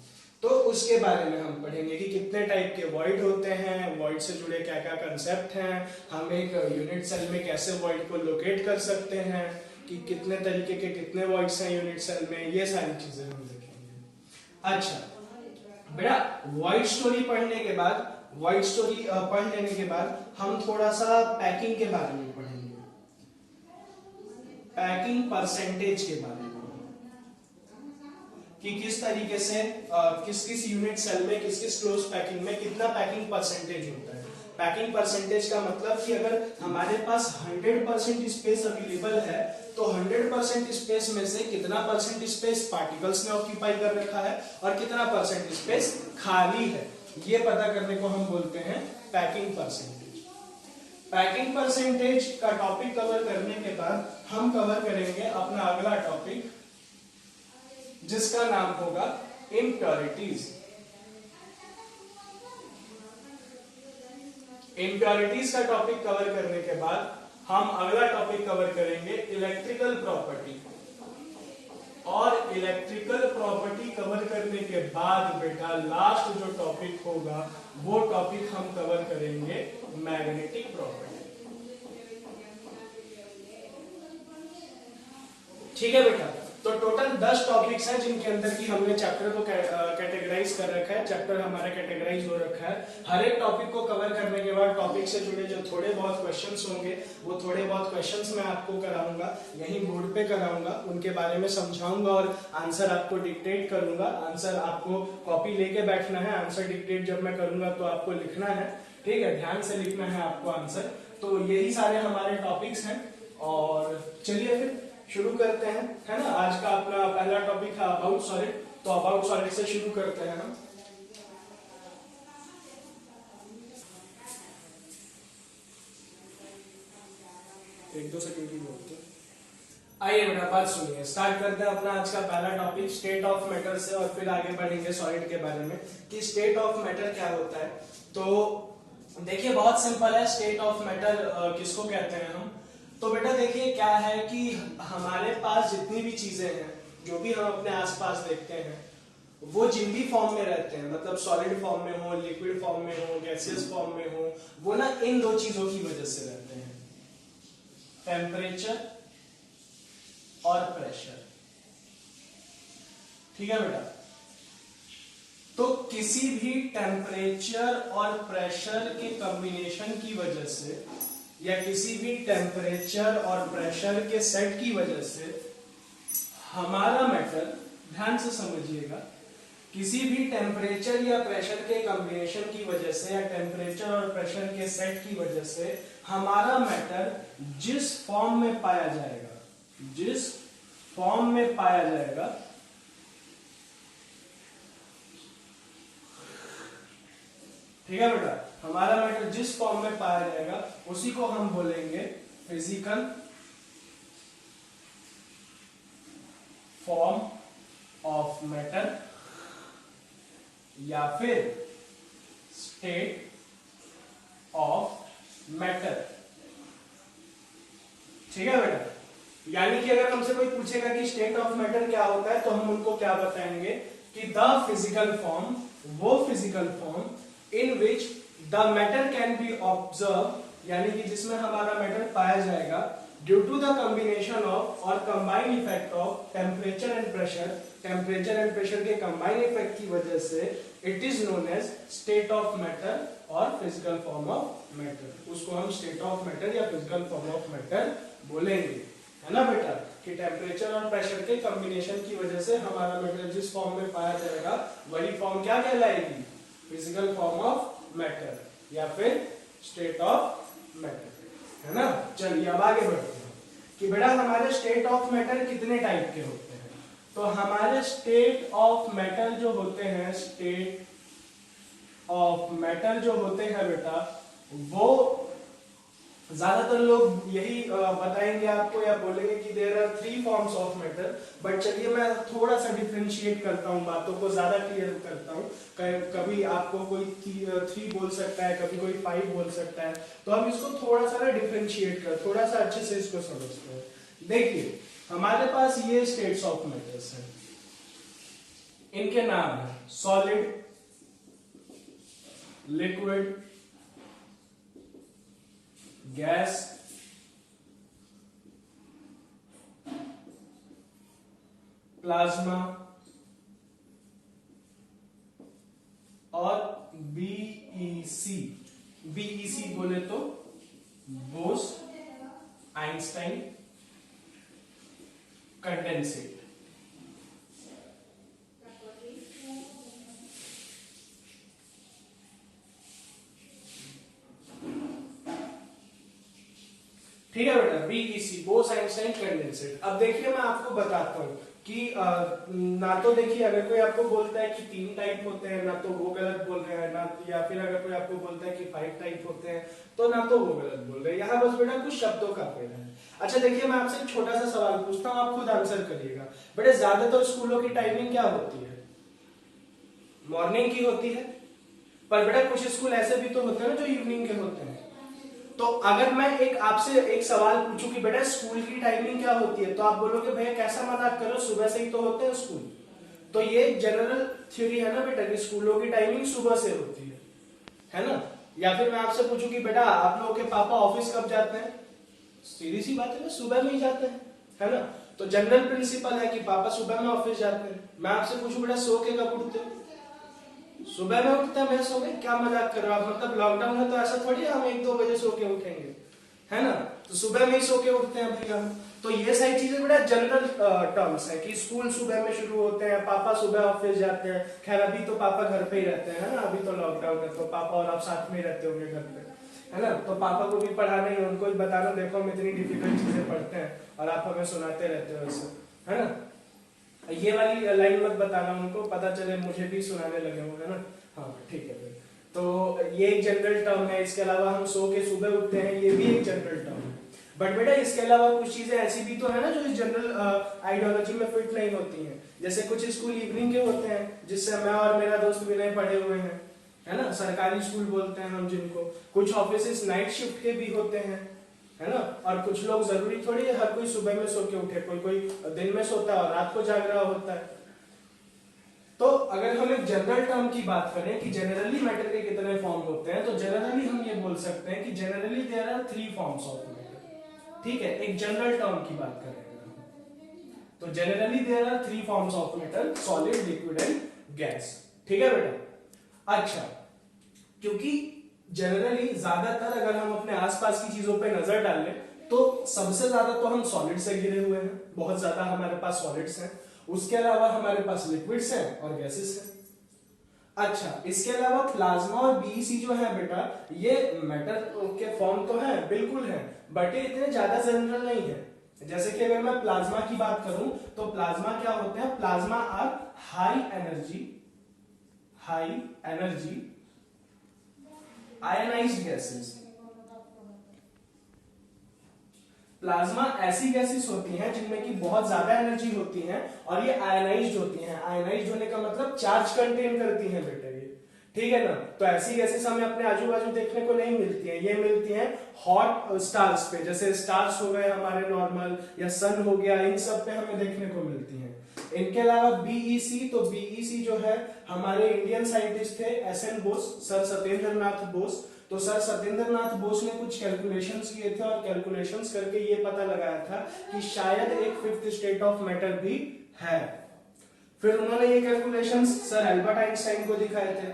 तो उसके बारे में हम पढ़ेंगे कि कितने टाइप के वॉइड होते हैं, वॉइड से जुड़े क्या क्या कंसेप्ट हैं, हम एक यूनिट सेल में कैसे वॉइड को लोकेट कर सकते हैं, कि कितने तरीके के कितने वॉइड्स हैं यूनिट सेल में, ये सारी चीजें हम देखेंगे। अच्छा बेटा, वॉइड स्टोरी पढ़ने के बाद, वॉइड स्टोरी पढ़ लेने के बाद हम थोड़ा सा पैकिंग के बारे में पढ़ेंगे, पैकिंग परसेंटेज के बारे में, कि किस तरीके से किस किस यूनिट सेल में, किस किस क्लोज पैकिंग में कितना पैकिंग परसेंटेज होता है। पैकिंग परसेंटेज का मतलब कि अगर हमारे पास 100% स्पेस अवेलेबल है तो 100% स्पेस में से कितना परसेंट स्पेस पार्टिकल्स ने ऑक्यूपाई कर रखा है और कितना परसेंट स्पेस खाली है, ये पता करने को हम बोलते हैं पैकिंग परसेंटेज। पैकिंग परसेंटेज का टॉपिक कवर करने के बाद हम कवर करेंगे अपना अगला टॉपिक, जिसका नाम होगा इम्प्योरिटीज। इम्प्योरिटीज का टॉपिक कवर करने के बाद हम अगला टॉपिक कवर करेंगे इलेक्ट्रिकल प्रॉपर्टी। और इलेक्ट्रिकल प्रॉपर्टी कवर करने के बाद बेटा लास्ट जो टॉपिक होगा वो टॉपिक हम कवर करेंगे मैग्नेटिक प्रॉपर्टी। ठीक है बेटा, तो टोटल 10 टॉपिक्स हैं जिनके अंदर की हमने चैप्टर को कैटेगराइज कर रखा है। चैप्टर हमारा कैटेगराइज हो रखा है। हर एक टॉपिक को कवर करने के बाद टॉपिक से जुड़े जो थोड़े बहुत क्वेश्चंस होंगे वो थोड़े बहुत क्वेश्चंस मैं आपको कराऊंगा, यहीं बोर्ड पे कराऊंगा, उनके बारे में समझाऊंगा और आंसर आपको डिक्टेट करूंगा। आंसर आपको कॉपी लेके बैठना है, आंसर डिक्टेट जब मैं करूंगा तो आपको लिखना है, ठीक है, ध्यान से लिखना है आपको आंसर। तो यही सारे हमारे टॉपिक्स हैं और चलिए फिर शुरू करते हैं, है ना। आज का अपना पहला टॉपिक है अबाउट सॉलिड, तो अबाउट सॉलिड से शुरू करते हैं हम। एक दो सेकंड की बोलते हैं। आइए बेटा बात सुनिए, स्टार्ट करते हैं अपना आज का पहला टॉपिक स्टेट ऑफ मैटर से और फिर आगे बढ़ेंगे सॉलिड के बारे में कि स्टेट ऑफ मैटर क्या होता है। तो देखिए बहुत सिंपल है, स्टेट ऑफ मैटर किसको कहते हैं हम। तो बेटा देखिए क्या है कि हमारे पास जितनी भी चीजें हैं, जो भी हम अपने आसपास देखते हैं, वो जिन भी फॉर्म में रहते हैं, मतलब सॉलिड फॉर्म में हो, लिक्विड फॉर्म में हो, गैसियस फॉर्म में हो, वो ना इन दो चीजों की वजह से रहते हैं, टेम्परेचर और प्रेशर। ठीक है बेटा, तो किसी भी टेम्परेचर और प्रेशर के कॉम्बिनेशन की वजह से या किसी भी टेम्परेचर और प्रेशर के सेट की वजह से हमारा मैटर, ध्यान से समझिएगा, किसी भी टेम्परेचर या प्रेशर के कॉम्बिनेशन की वजह से या टेम्परेचर और प्रेशर के सेट की वजह से हमारा मैटर जिस फॉर्म में पाया जाएगा, जिस फॉर्म में पाया जाएगा, ठीक है बेटा, हमारा मैटर जिस फॉर्म में पाया जाएगा उसी को हम बोलेंगे फिजिकल फॉर्म ऑफ मैटर या फिर स्टेट ऑफ मैटर। ठीक है बेटा, यानी कि अगर हमसे कोई पूछेगा कि स्टेट ऑफ मैटर क्या होता है तो हम उनको क्या बताएंगे कि द फिजिकल फॉर्म, वो physical form in which the matter can be observe, यानी कि जिसमें हमारा मैटर पाया जाएगा, due to the combination of और combine effect of temperature and pressure, temperature and pressure के कंबाइन इफेक्ट की वजह से it is known as state of matter और फिजिकल फॉर्म ऑफ मैटर। उसको हम स्टेट ऑफ मैटर या फिजिकल फॉर्म ऑफ मैटर बोलेंगे, है ना बेटा, कि टेम्परेचर और प्रेशर के कॉम्बिनेशन की वजह से हमारा मैटर जिस फॉर्म में पाया जाएगा वही फॉर्म क्या कहलाएगी, फिजिकल फॉर्म ऑफ मैटर या फिर स्टेट ऑफ मैटर, है ना। चलिए अब आगे बढ़ते हैं कि बेटा हमारे स्टेट ऑफ मैटर कितने टाइप के होते हैं। तो हमारे स्टेट ऑफ मैटर जो होते हैं, स्टेट ऑफ मैटर जो होते हैं बेटा, वो ज्यादातर लोग यही बताएंगे आपको या बोलेंगे कि there are 3 forms of matter. But चलिए मैं थोड़ा सा डिफरेंशिएट करता हूँ, बातों को ज्यादा क्लियर करता हूँ। कभी आपको कोई 3 बोल सकता है, कभी कोई 5 बोल सकता है, तो हम इसको थोड़ा सा डिफरेंशिएट कर, थोड़ा सा अच्छे से इसको समझते हैं। देखिए हमारे पास ये स्टेट्स ऑफ मैटर्स हैं, इनके नाम है सॉलिड, लिक्विड, गैस, प्लाज्मा और बीईसी। बीईसी बोले तो बोस, आइंस्टाइन, कंडेंसेट। ठीक है बेटा, बीईसी, बोस, आइंस्टाइन, कंडेंसेट। अब देखिए मैं आपको बताता हूँ कि ना तो देखिए अगर कोई आपको बोलता है कि 3 टाइप होते हैं ना तो वो गलत बोल रहे हैं, ना या फिर अगर कोई आपको बोलता है कि 5 टाइप होते हैं तो ना तो वो गलत बोल रहे हैं। यहाँ बस बेटा कुछ शब्दों का फेर है। अच्छा देखिए मैं आपसे एक छोटा सा सवाल पूछता हूँ, आप खुद आंसर करिएगा। बेटा ज्यादातर स्कूलों की टाइमिंग क्या होती है, मॉर्निंग की होती है, पर बेटा कुछ स्कूल ऐसे भी तो होते हैं जो इवनिंग के होते हैं। तो अगर मैं आपसे एक सवाल पूछूं कि बेटा स्कूल की टाइमिंग क्या होती है, तो आप बोलोगे भैया कैसा मजाक करो, सुबह से ही तो होते हैं स्कूल। तो ये जनरल थ्योरी है ना बेटा कि स्कूलों की टाइमिंग सुबह से होती है ना। या फिर मैं आपसे पूछूं कि बेटा आप लोगों के पापा ऑफिस कब जाते हैं, सीधी सी बात है ना, सुबह में ही जाते हैं, है ना। तो जनरल प्रिंसिपल है कि पापा सुबह में ऑफिस जाते हैं। मैं आपसे पूछूं बेटा सो के कब उठते हो, सुबह में उठते हैं, मैं सो गए, क्या मजाक कर रहे हो आप, मतलब लॉकडाउन है तो ऐसा थोड़ी हम 1-2 बजे सो के उठेंगे, है ना। तो सुबह में ही सो के उठते हैं भैया। तो ये सारी चीजें बेटा जनरल टर्म्स है कि स्कूल सुबह में शुरू होते हैं, पापा सुबह ऑफिस जाते हैं। खैर अभी तो पापा घर पे ही रहते हैं ना, अभी तो लॉकडाउन है तो पापा और आप साथ में रहते होंगे घर पे, है ना। तो पापा को भी पढ़ाना ही, उनको भी बताना देखो हम इतनी डिफिकल्ट चीजें पढ़ते हैं और आप हमें सुनाते रहते हो ऐसे, है ना। ये वाली लाइन मत बताना उनको, पता चले मुझे भी सुनाने लगे हो, है ना। हाँ ठीक है भाई। तो ये एक जनरल टर्म है। इसके अलावा हम सो के सुबह उठते हैं, ये भी एक जनरल टर्म है। बट बेटा इसके अलावा कुछ चीजें ऐसी भी तो है ना जो इस जनरल आइडियोलॉजी में फिट नहीं होती हैं। जैसे कुछ स्कूल इवनिंग के होते हैं जिससे मैं और मेरा दोस्त विनय पढ़े हुए हैं, है ना, सरकारी स्कूल बोलते हैं हम जिनको। कुछ ऑफिस नाइट शिफ्ट के भी होते हैं, है ना। और कुछ लोग जरूरी थोड़ी है हर कोई सुबह में सो के उठे, कोई कोई दिन में सोता है और रात को जाग रहा होता है। तो अगर हम एक जनरल टर्म की बात करें कि जनरली मैटर के कितने फॉर्म होते हैं, तो जनरली हम ये बोल सकते हैं कि generally there are 3 forms of matter. ठीक है, एक जनरल टर्म की बात करें तो generally there are 3 forms of matter, solid, liquid and gas. ठीक है बेटा। अच्छा, क्योंकि जनरली ज्यादातर अगर हम अपने आसपास की चीजों पर नजर डालें तो सबसे ज्यादा तो हम सॉलिड से घिरे हुए हैं, बहुत ज्यादा हमारे पास सॉलिड्स हैं। उसके अलावा हमारे पास लिक्विड्स हैं और गैसेस हैं। अच्छा, इसके अलावा प्लाज्मा और बीईसी जो है बेटा ये मैटर के फॉर्म तो है, बिल्कुल है, बट ये इतने ज्यादा जनरल नहीं है। जैसे कि अगर मैं प्लाज्मा की बात करूं तो प्लाज्मा क्या होते हैं, plasma are high energy ionized gases. Plasma ऐसी गैसेस होती हैं जिनमें की बहुत ज्यादा एनर्जी होती है और ये आयनाइज्ड होती हैं। आयनाइज्ड होने का मतलब चार्ज कंटेन करती हैं बेटा ये, ठीक है ना। तो ऐसी गैसेस हमें अपने आजू बाजू देखने को नहीं मिलती हैं, ये मिलती हैं हॉट स्टार्स पे, जैसे स्टार्स हो गए हमारे नॉर्मल, या सन हो गया, इन सब पे हमें देखने को मिलती हैं। इनके अलावा बीईसी, तो बीईसी जो है हमारे इंडियन साइंटिस्ट थे SN बोस, सर सत्येंद्र नाथ बोस, तो सर सत्येंद्र नाथ बोस ने कुछ कैलकुलेशंस किए थे और कैलकुलेशंस करके ये पता लगाया था कि शायद एक फिफ्थ स्टेट ऑफ मैटर भी है। फिर उन्होंने ये कैलकुलेशंस सर एल्बर्ट आइंस्टाइन को दिखाए थे।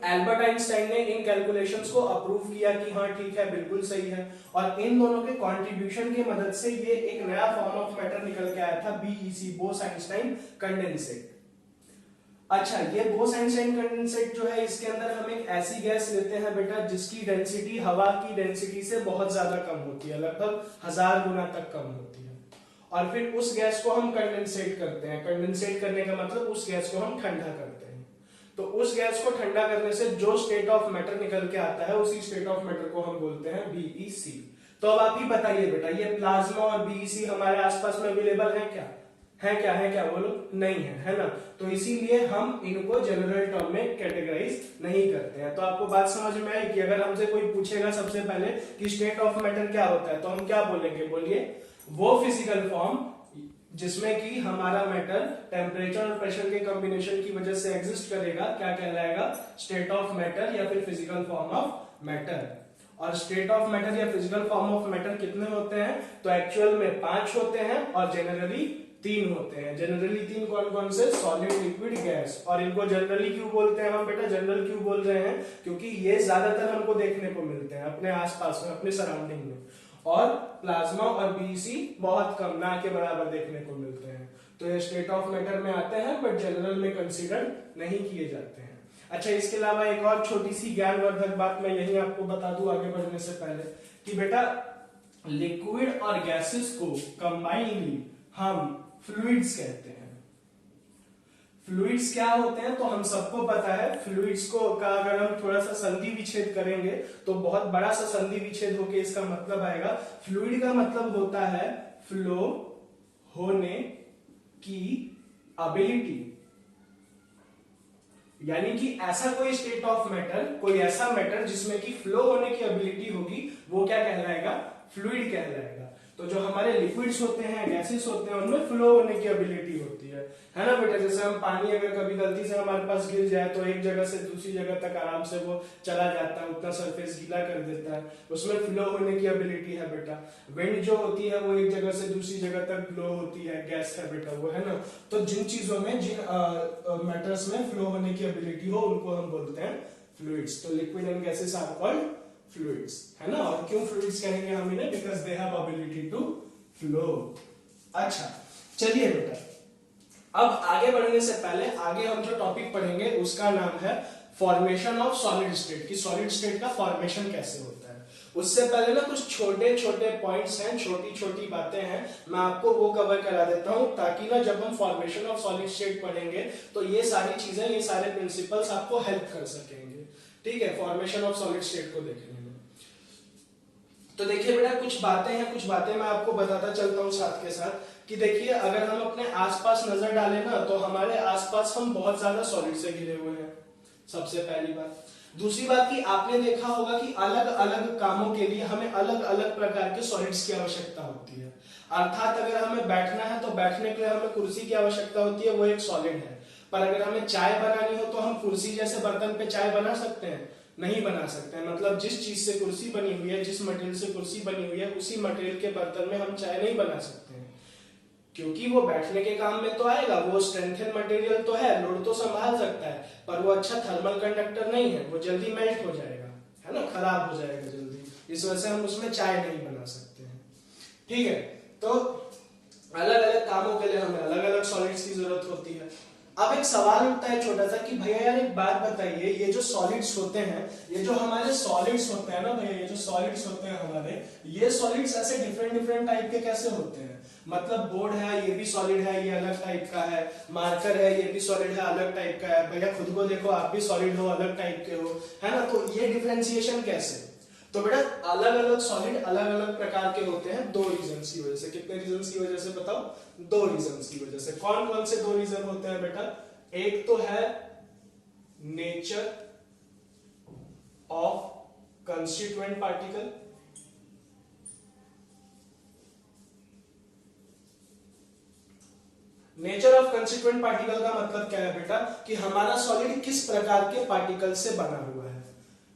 एल्बर्ट आइंस्टाइन ने इन कैलकुलेशंस को अप्रूव किया कि हाँ ठीक है, बिल्कुल सही है, और इन दोनों के कंट्रीब्यूशन की मदद से ये एक नया फॉर्म ऑफ मैटर निकल के आया था, बीईसी, बोस आइंस्टाइन कंडेंसेट। अच्छा, ये बोस आइंस्टाइन कंडेंसेट जो है, इसके अंदर हम एक ऐसी गैस लेते हैं बेटा जिसकी डेंसिटी हवा की डेंसिटी से बहुत ज्यादा कम होती है, लगभग 1000 गुना तक कम होती है, और फिर उस गैस को हम कंडेंसेट करते हैं। कंडेंसेट करने का मतलब उस गैस को हम ठंडा करते हैं। तो उस गैस को ठंडा करने से जो स्टेट ऑफ मैटर निकल के आता है, उसी स्टेट ऑफ मैटर को हम बोलते हैं बीईसी। तो अब आप ही बताइए बेटा, ये प्लाज्मा और बीईसी हमारे आसपास में अवेलेबल है क्या? है क्या बोलो? नहीं है, है ना? तो इसीलिए हम इनको जनरल टर्म में कैटेगराइज नहीं करते हैं। तो आपको बात समझ में आई कि अगर हमसे कोई पूछेगा सबसे पहले कि स्टेट ऑफ मैटर क्या होता है, तो हम क्या बोलेंगे? बोलिए, वो फिजिकल फॉर्म जिसमें कि हमारा मैटर टेम्परेचर और प्रेशर के कॉम्बिनेशन की वजह से एग्जिस्ट करेगा, क्या कहलाएगा? स्टेट ऑफ मैटर या फिर फिजिकल फॉर्म ऑफ मैटर। और स्टेट ऑफ मैटर या फिजिकल फॉर्म ऑफ मैटर कितने होते हैं? तो एक्चुअल में 5 होते हैं और जनरली 3 होते हैं। जनरली 3 कौन कौन से? Solid, liquid, gas. और इनको जनरली क्यों बोलते हैं हम बेटा? जनरल क्यों बोल रहे हैं? क्योंकि ये ज्यादातर हमको देखने को मिलते हैं अपने आसपास में, अपने सराउंडिंग में, और प्लाज्मा और बीईसी बहुत कम, ना के बराबर देखने को मिलते हैं। तो ये स्टेट ऑफ मैटर में आते हैं बट जनरल में कंसीडर नहीं किए जाते हैं। अच्छा, इसके अलावा एक और छोटी सी ज्ञानवर्धक बात मैं यही आपको बता दूं आगे बढ़ने से पहले, कि बेटा लिक्विड और गैसेस को कंबाइनली हम फ्लूइड्स कहते हैं। फ्लूइड्स क्या होते हैं? तो हम सबको पता है, फ्लूइड्स को का अगर हम थोड़ा सा संधि विच्छेद करेंगे तो बहुत बड़ा सा संधि विच्छेद होके इसका मतलब आएगा, फ्लूइड का मतलब होता है फ्लो होने की एबिलिटी। यानी कि ऐसा कोई स्टेट ऑफ मैटर, कोई ऐसा मैटर जिसमें कि फ्लो होने की एबिलिटी होगी, वो क्या कहलाएगा? फ्लूइड कहलाएगा। तो जो हमारे लिक्विड्स होते हैं, गैसेस होते हैं, उनमें फ्लो होने की एबिलिटी होती है ना बेटा? जैसे हम पानी अगर कभी गलती से हमारे पास गिर जाए तो एक जगह से दूसरी जगह तक आराम से वो चला जाता है, उतना सरफेस गीला कर देता है, उसमें फ्लो होने की एबिलिटी है बेटा। विंड जो होती है वो एक जगह से दूसरी जगह तक फ्लो होती है, गैस है बेटा वो, है ना? तो जिन चीजों में, जिन मैटर्स में फ्लो होने की एबिलिटी हो, उनको हम बोलते हैं फ्लूइड्स। तो liquid and gases are called fluids, है ना? और क्यों फ्लूइड्स कहेंगे हम इन्हें? Because they have ability to flow. अच्छा, चलिए बेटा, अब आगे बढ़ने से पहले आगे हम जो टॉपिक पढ़ेंगे उसका नाम है फॉर्मेशन ऑफ सॉलिड स्टेट, कि सॉलिड स्टेट का फॉर्मेशन कैसे होता है। उससे पहले ना कुछ छोटे छोटे पॉइंट्स हैं, छोटी छोटी बातें हैं, मैं आपको वो कवर करा देता हूं, ताकि ना जब हम फॉर्मेशन ऑफ सॉलिड स्टेट पढ़ेंगे तो ये सारी चीजें, ये सारे प्रिंसिपल्स आपको हेल्प कर सकेंगे। ठीक है, फॉर्मेशन ऑफ सॉलिड स्टेट को देखने में। तो देखिए बेटा, कुछ बातें हैं, कुछ बातें मैं आपको बताता चलता हूं साथ के साथ, कि देखिए अगर हम अपने आसपास नजर डालें ना, तो हमारे आसपास हम बहुत ज्यादा सॉलिड से घिरे हुए हैं, सबसे पहली बात। दूसरी बात कि आपने देखा होगा कि अलग अलग कामों के लिए हमें अलग अलग प्रकार के सॉलिड्स की आवश्यकता होती है। अर्थात अगर हमें बैठना है तो बैठने के लिए हमें कुर्सी की आवश्यकता होती है, वो एक सॉलिड है। पर अगर हमें चाय बनानी हो तो हम कुर्सी जैसे बर्तन पे चाय बना सकते हैं? नहीं बना सकते हैं। मतलब जिस चीज से कुर्सी बनी हुई है, जिस मटेरियल से कुर्सी बनी हुई है, उसी मटेरियल के बर्तन में हम चाय नहीं बना सकते हैं, क्योंकि वो बैठने के काम में तो आएगा, वो स्ट्रेंथन मटेरियल तो है, लोड तो संभाल सकता है, पर वो अच्छा थर्मल कंडक्टर नहीं है, वो जल्दी मेल्ट हो जाएगा, है ना? खराब हो जाएगा जल्दी। इस वजह से हम उसमें चाय नहीं बना सकते हैं। ठीक है, तो अलग अलग कामों के लिए हमें अलग अलग सॉलिड्स की जरूरत होती है। अब एक सवाल उठता है छोटा सा, कि भैया यार एक बात बताइए, ये जो सॉलिड्स होते हैं, ये जो हमारे सॉलिड्स होते हैं ना भैया, ये जो सॉलिड्स होते हैं हमारे, ये सॉलिड्स ऐसे डिफरेंट डिफरेंट टाइप के कैसे होते हैं? मतलब बोर्ड है, ये भी सॉलिड है, ये अलग टाइप का है, मार्कर है, ये भी सॉलिड है, अलग टाइप का है, भैया खुद को देखो, आप भी सॉलिड हो, अलग टाइप के हो, है ना? तो ये डिफरेंशिएशन कैसे? तो बेटा अलग अलग सॉलिड अलग अलग प्रकार के होते हैं, 2 रीजंस की वजह से। कितने रीजंस की वजह से बताओ? 2 रीजंस की वजह से। कौन कौन से 2 रीजन होते हैं बेटा? एक तो है nature of constituent particle, nature of constituent particle का मतलब क्या है बेटा? कि हमारा सॉलिड किस प्रकार के पार्टिकल से बना हुआ है।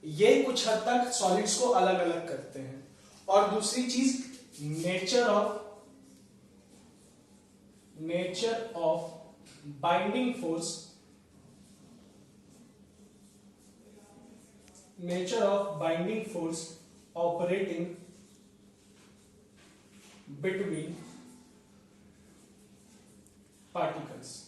ये कुछ हद तक सॉलिड्स को अलग अलग करते हैं। और दूसरी चीज nature of binding force, operating between particles.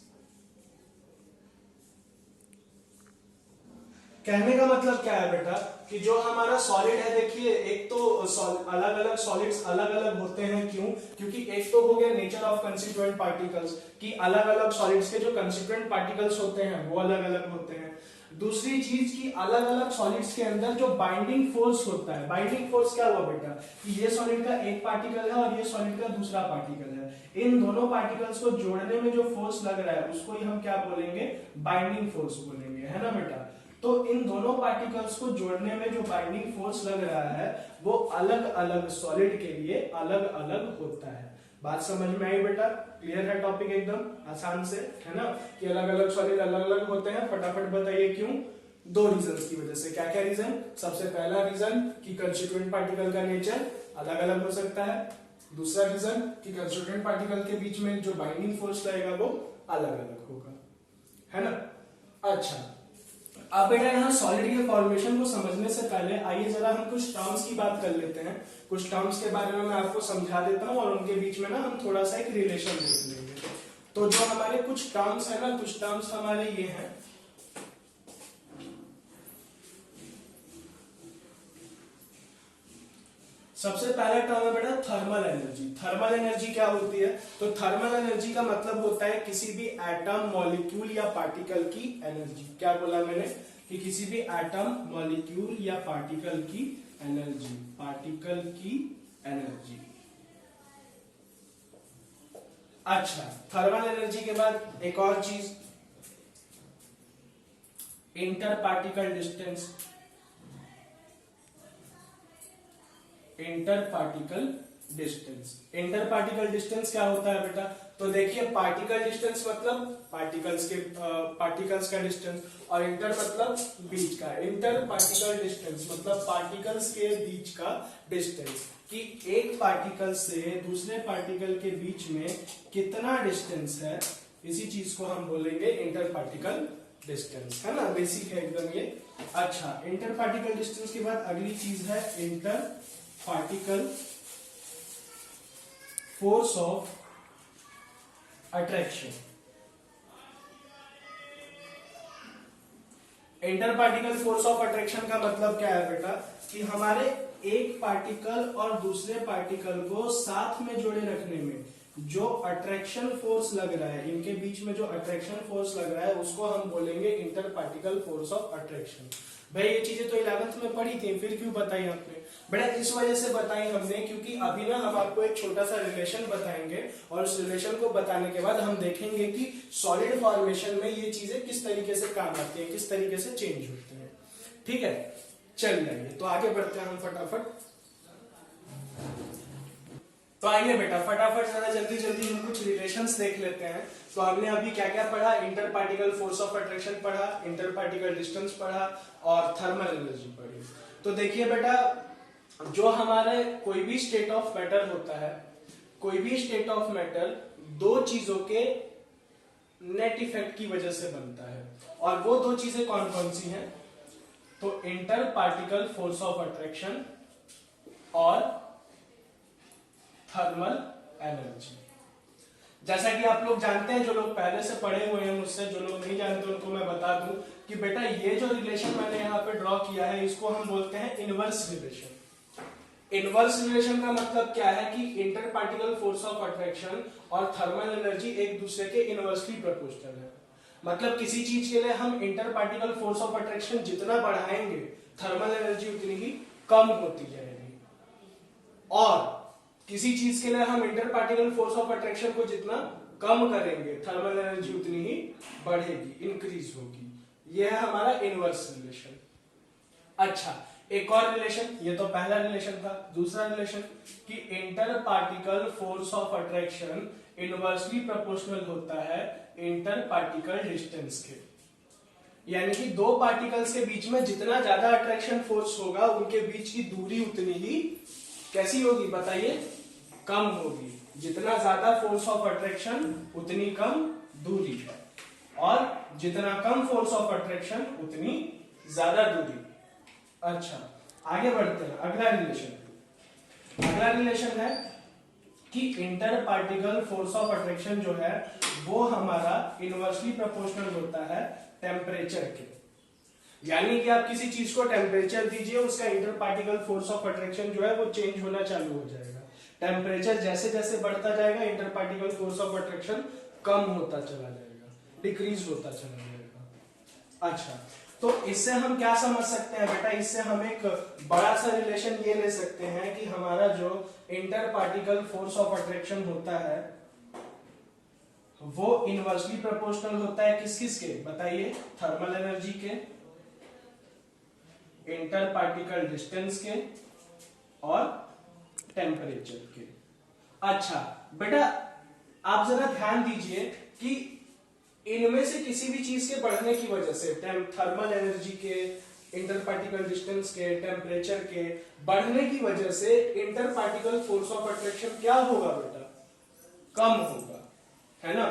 कहने का मतलब क्या है बेटा कि जो हमारा सॉलिड है, देखिए एक तो अलग अलग सॉलिड्स अलग अलग होते हैं। क्यों? क्योंकि एक तो हो गया नेचर ऑफ कंस्टिट्यूएंट पार्टिकल्स कि अलग अलग सॉलिड्स के जो कंस्टिट्यूएंट पार्टिकल्स होते हैं वो अलग अलग होते हैं। दूसरी चीज की अलग अलग सॉलिड्स के अंदर जो बाइंडिंग फोर्स होता है, बाइंडिंग फोर्स क्या हुआ बेटा कि ये सॉलिड का एक पार्टिकल है और ये सॉलिड का दूसरा पार्टिकल है। इन दोनों पार्टिकल्स को जोड़ने में जो फोर्स लग रहा है उसको ही हम क्या बोलेंगे? बाइंडिंग फोर्स बोलेंगे, है ना बेटा। तो इन दोनों पार्टिकल्स को जोड़ने में जो बाइंडिंग फोर्स लग रहा है वो अलग अलग सॉलिड के लिए अलग अलग होता है। बात समझ में आई बेटा? क्लियर है टॉपिक? एकदम आसान से, है ना, कि अलग अलग सॉलिड अलग अलग होते हैं। फटाफट बताइए क्यों? दो रीजंस की वजह से। क्या क्या रीजन? सबसे पहला रीजन कि कंस्टिट्यूएंट पार्टिकल का नेचर अलग अलग हो सकता है। दूसरा रीजन कि कंस्टिट्यूएंट पार्टिकल के बीच में जो बाइंडिंग फोर्स लगेगा वो अलग अलग होगा, है ना। अच्छा, अब बेटा यहाँ सॉलिड के फॉर्मेशन को समझने से पहले आइए जरा हम कुछ टर्म्स की बात कर लेते हैं। कुछ टर्म्स के बारे में मैं आपको समझा देता हूँ और उनके बीच में ना हम थोड़ा सा एक रिलेशन देख लेंगे। तो जो हमारे कुछ टर्म्स है ना, कुछ टर्म्स हमारे ये हैं। सबसे पहला टर्म है बेटा थर्मल एनर्जी। थर्मल एनर्जी क्या होती है? तो थर्मल एनर्जी का मतलब होता है किसी भी एटम, मॉलिक्यूल या पार्टिकल की एनर्जी। क्या बोला मैंने? कि किसी भी एटम, मॉलिक्यूल या पार्टिकल की एनर्जी, पार्टिकल की एनर्जी। अच्छा, थर्मल एनर्जी के बाद एक और चीज, inter particle distance. Inter particle distance, inter particle distance क्या होता है बेटा? तो देखिए पार्टिकल डिस्टेंस मतलब पार्टिकल्स का डिस्टेंस, और इंटर मतलब बीच का। इंटर पार्टिकल डिस्टेंस मतलब पार्टिकल्स के बीच का डिस्टेंस, कि एक पार्टिकल से दूसरे पार्टिकल के बीच में कितना डिस्टेंस है, इसी चीज को हम बोलेंगे इंटर पार्टिकल डिस्टेंस, है ना। बेसिक है एकदम ये। अच्छा, इंटर पार्टिकल डिस्टेंस के बाद अगली चीज है inter particle force of attraction. Inter particle force of attraction का मतलब क्या है बेटा कि हमारे एक पार्टिकल और दूसरे पार्टिकल को साथ में जोड़े रखने में जो अट्रैक्शन फोर्स लग रहा है, इनके बीच में जो अट्रैक्शन फोर्स लग रहा है उसको हम बोलेंगे inter particle force of attraction. भाई ये चीजें तो 11th में पढ़ी थी, फिर क्यों बताई आपने? बेटा इस वजह से बताई हमने क्योंकि अभी ना हम आपको एक छोटा सा रिलेशन बताएंगे और उस रिलेशन को बताने के बाद हम देखेंगे कि सॉलिड फॉर्मेशन में ये चीजें किस तरीके से काम आती है, किस तरीके से चेंज होती है। ठीक है, चल जाइए तो आगे बढ़ते हैं हम फटाफट। तो आइए बेटा फटाफट जरा जल्दी जल्दी हम कुछ रिलेशंस देख लेते हैं। तो हमने अभी क्या क्या पढ़ा? Inter particle force of attraction पढ़ा, इंटर पार्टिकल डिस्टेंस पढ़ा और थर्मल एनर्जी पढ़ी। तो देखिए बेटा, जो हमारे कोई भी स्टेट ऑफ मैटर होता है, कोई भी स्टेट ऑफ मैटर दो चीजों के नेट इफेक्ट की वजह से बनता है, और वो दो चीजें कौन कौन सी हैं? तो inter particle force of attraction और थर्मल एनर्जी। जैसा कि आप लोग जानते हैं, जो लोग पहले से पढ़े हुए हैं मुझसे, जो लोग नहीं जानते उनको मैं बता दूं कि बेटा ये जो रिलेशन मैंने यहाँ पे ड्रॉ किया है इसको हम बोलते हैं इनवर्स रिलेशन। इनवर्स रिलेशन का मतलब क्या है कि inter particle force of attraction और थर्मल एनर्जी एक दूसरे के इनवर्सली प्रोपोर्शनल है। मतलब किसी चीज के लिए हम inter particle force of attraction जितना बढ़ाएंगे थर्मल एनर्जी उतनी ही कम होती जाएगी, और किसी चीज के लिए हम inter particle force of attraction को जितना कम करेंगे थर्मल एनर्जी उतनी ही बढ़ेगी, इंक्रीज होगी। यह है हमारा इनवर्स रिलेशन। अच्छा, एक और रिलेशन, ये तो पहला रिलेशन था। दूसरा रिलेशन कि inter particle force of attraction inversely proportional होता है इंटर पार्टिकल डिस्टेंस के। यानी कि दो पार्टिकल्स के बीच में जितना ज्यादा अट्रैक्शन फोर्स होगा उनके बीच की दूरी उतनी ही कैसी होगी बताइए, कम होगी। जितना ज्यादा फोर्स ऑफ अट्रैक्शन उतनी कम दूरी, और जितना कम फोर्स ऑफ अट्रैक्शन उतनी ज्यादा दूरी। अच्छा, आगे बढ़ते हैं। अगला रिलेशन है कि inter particle force of attraction जो है वो हमारा इनवर्सली प्रोपोर्शनल होता है टेम्परेचर के। यानी कि आप किसी चीज को टेम्परेचर दीजिए, उसका inter particle force of attraction जो है वो चेंज होना चालू हो जाएगा। टेम्परेचर जैसे जैसे बढ़ता जाएगा inter particle force of attraction कम होता चला जाएगा, डिक्रीज होता चला जाएगा। अच्छा, तो इससे हम क्या समझ सकते हैं बेटा, इससे हम एक बड़ा सा रिलेशन ये ले सकते हैं कि हमारा जो inter particle force of attraction होता है वो इनवर्सली प्रोपोर्शनल होता है किस किस के बताइए, थर्मल एनर्जी के, इंटर पार्टिकल डिस्टेंस के और टेम्परेचर के। अच्छा बेटा, आप जरा ध्यान दीजिए कि इनमें से किसी भी चीज के बढ़ने की वजह से, थर्मल एनर्जी के, इंटर पार्टिकल डिस्टेंस के, टेम्परेचर के बढ़ने की वजह से inter particle force of attraction क्या होगा बेटा, कम होगा, है ना।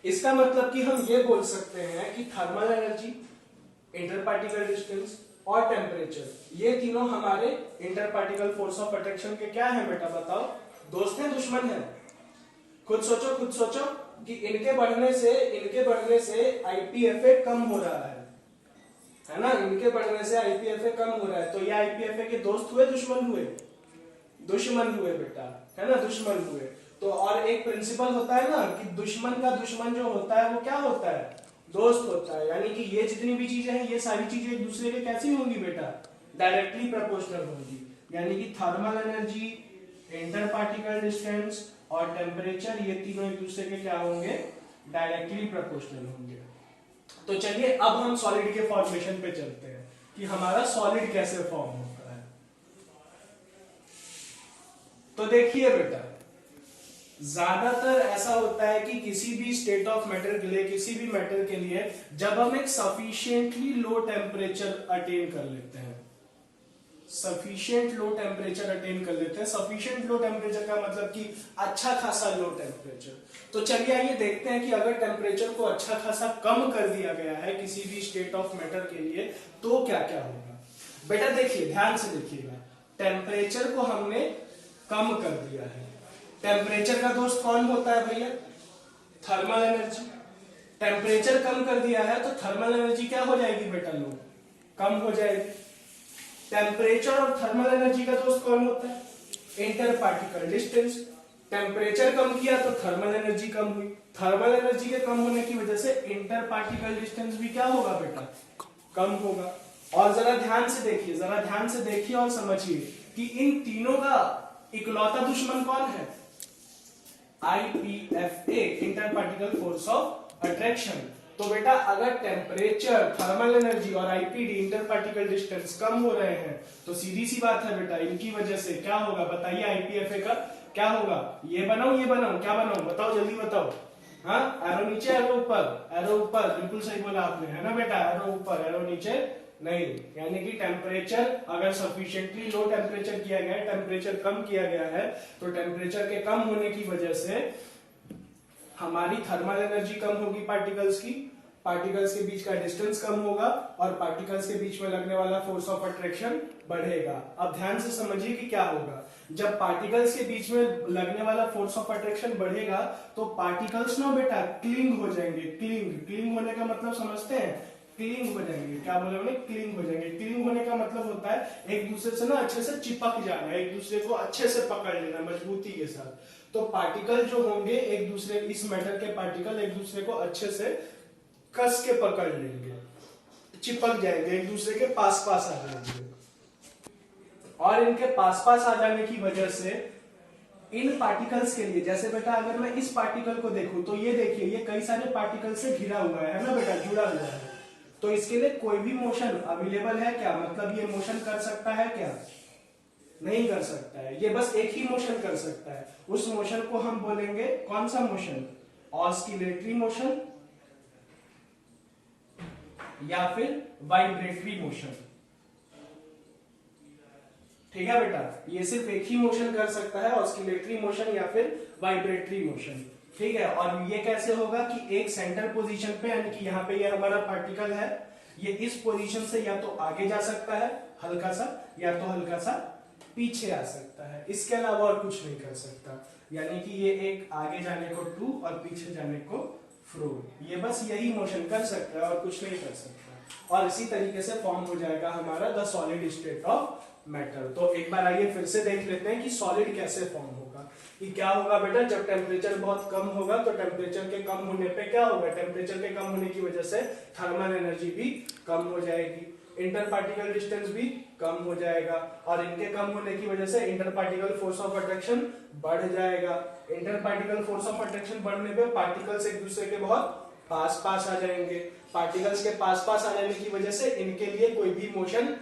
इसका मतलब कि हम ये बोल सकते हैं कि thermal energy, inter particle distance और टेम्परेचर, ये तीनों हमारे inter particle force of attraction के क्या है बेटा बताओ, दोस्त हैं दुश्मन है? खुद सोचो कि इनके बढ़ने से आईपीएफए कम हो रहा है ना, इनके बढ़ने से आईपीएफए कम हो रहा है, तो ये आईपीएफए के दोस्त हुए दुश्मन हुए? दुश्मन हुए बेटा, है ना, दुश्मन हुए। तो और एक प्रिंसिपल होता है ना कि दुश्मन का दुश्मन जो होता है वो क्या होता है, दोस्त होता है। यानी कि ये जितनी भी चीजें हैं ये सारी चीजें एक दूसरे के कैसी होंगी बेटा, डायरेक्टली प्रोपोर्शनल होंगी। यानी कि thermal energy, inter particle distance और टेम्परेचर, ये तीनों एक दूसरे के क्या होंगे, डायरेक्टली प्रोपोर्शनल होंगे। तो चलिए अब हम सॉलिड के फॉर्मेशन पे चलते हैं कि हमारा सॉलिड कैसे फॉर्म होता है। तो देखिए बेटा, ज्यादातर ऐसा होता है कि किसी भी स्टेट ऑफ मैटर के लिए, किसी भी मैटर के लिए जब हम एक सफिशिएंटली लो टेम्परेचर अटेन कर लेते हैं, सफिशिएंट लो टेम्परेचर अटेन कर लेते हैं। सफिशिएंट लो टेम्परेचर का मतलब कि अच्छा खासा लो टेम्परेचर। तो चलिए आइए देखते हैं कि अगर टेम्परेचर को अच्छा खासा कम कर दिया गया है किसी भी स्टेट ऑफ मैटर के लिए तो क्या क्या होगा। बेटा देखिए, ध्यान से देखिएगा, टेम्परेचर को हमने कम कर दिया है। टेम्परेचर का दोस्त कौन होता है भैया, थर्मल एनर्जी। टेम्परेचर कम कर दिया है तो थर्मल एनर्जी क्या हो जाएगी बेटा, लो, कम हो जाएगी। टेम्परेचर और थर्मल एनर्जी का दोस्त कौन होता है, इंटर पार्टिकल डिस्टेंस। टेम्परेचर कम किया तो थर्मल एनर्जी कम हुई, थर्मल एनर्जी के कम होने की वजह से इंटर पार्टिकल डिस्टेंस भी क्या होगा बेटा, कम होगा। और जरा ध्यान से देखिए और समझिए कि इन तीनों का इकलौता दुश्मन कौन है, IPFA, inter particle force of attraction. तो बेटा अगर टेम्परेचर, थर्मल एनर्जी और आईपीडी, इंटर पार्टिकल डिस्टेंस कम हो रहे हैं तो सीधी सी बात है बेटा, इनकी वजह से क्या होगा बताइए, आईपीएफए का क्या होगा, ये बनाओ क्या बनाओ, बताओ जल्दी बताओ। हाँ, एरो नीचे एरो ऊपर, बिल्कुल सही बोला आपने, है ना बेटा, एरो ऊपर एरो नीचे नहीं। यानी कि टेम्परेचर अगर सफिशिएंटली लो टेम्परेचर किया गया है, टेम्परेचर कम किया गया है, तो टेम्परेचर के कम होने की वजह से हमारी थर्मल एनर्जी कम होगी, पार्टिकल्स के बीच का डिस्टेंस कम होगा और पार्टिकल्स के बीच में लगने वाला फोर्स ऑफ अट्रैक्शन बढ़ेगा। अब ध्यान से समझिए कि क्या होगा, जब पार्टिकल्स के बीच में लगने वाला फोर्स ऑफ अट्रैक्शन बढ़ेगा तो पार्टिकल्स ना बेटा क्लिंग हो जाएंगे। क्लिंग होने का मतलब समझते हैं, क्लिंग हो जाएंगे, क्या बोले उन्हें, क्लिंग हो जाएंगे। क्लिंग होने का मतलब होता है एक दूसरे से ना अच्छे से चिपक जाना, एक दूसरे को अच्छे से पकड़ लेना मजबूती के साथ। तो पार्टिकल जो होंगे एक दूसरे, इस मैटर के पार्टिकल एक दूसरे को अच्छे से कस के पकड़ लेंगे, चिपक जाएंगे, एक दूसरे के पास आ जाएंगे। और इनके पास आ जाने की वजह से इन पार्टिकल्स के लिए, जैसे बेटा अगर मैं इस पार्टिकल को देखूं तो ये देखिए, ये कई सारे पार्टिकल से घिरा हुआ है ना बेटा, जुड़ा हुआ है। तो इसके लिए कोई भी मोशन अवेलेबल है क्या, मतलब ये मोशन कर सकता है क्या, नहीं कर सकता है। ये बस एक ही मोशन कर सकता है, उस मोशन को हम बोलेंगे कौन सा मोशन, ऑस्किलेटरी मोशन, या फिर वाइब्रेटरी मोशन। ठीक है बेटा, ये सिर्फ एक ही मोशन कर सकता है, ऑस्किलेटरी मोशन या फिर वाइब्रेटरी मोशन। ठीक है, और ये कैसे होगा कि एक सेंटर पोजीशन पे, यानी कि यहाँ पे ये हमारा पार्टिकल है, ये इस पोजीशन से या तो आगे जा सकता है हल्का सा, या तो हल्का सा पीछे आ सकता है, इसके अलावा और कुछ नहीं कर सकता। यानी कि ये एक आगे जाने को टू और पीछे जाने को फ्रो, ये बस यही मोशन कर सकता है और कुछ नहीं कर सकता। और इसी तरीके से फॉर्म हो जाएगा हमारा the solid state of matter. तो एक बार आइए फिर से देख लेते हैं कि सॉलिड कैसे फॉर्म होगा। कि क्या होगा बेटा, जब टेम्परेचर बहुत कम होगा तो टेम्परेचर के कम होने पे क्या होगा, टेम्परेचर के कम होने की वजह से थर्मल एनर्जी भी कम हो जाएगी, इंटर पार्टिकल डिस्टेंस भी कम हो जाएगा, और इनके कम होने की वजह से inter particle force of attraction बढ़ जाएगा। Inter particle force of attraction बढ़ने पे पार्टिकल्स एक दूसरे के बहुत पास पास आ जाएंगे, पार्टिकल्स के पास पास आ जाने की वजह से इनके लिए कोई भी मोशन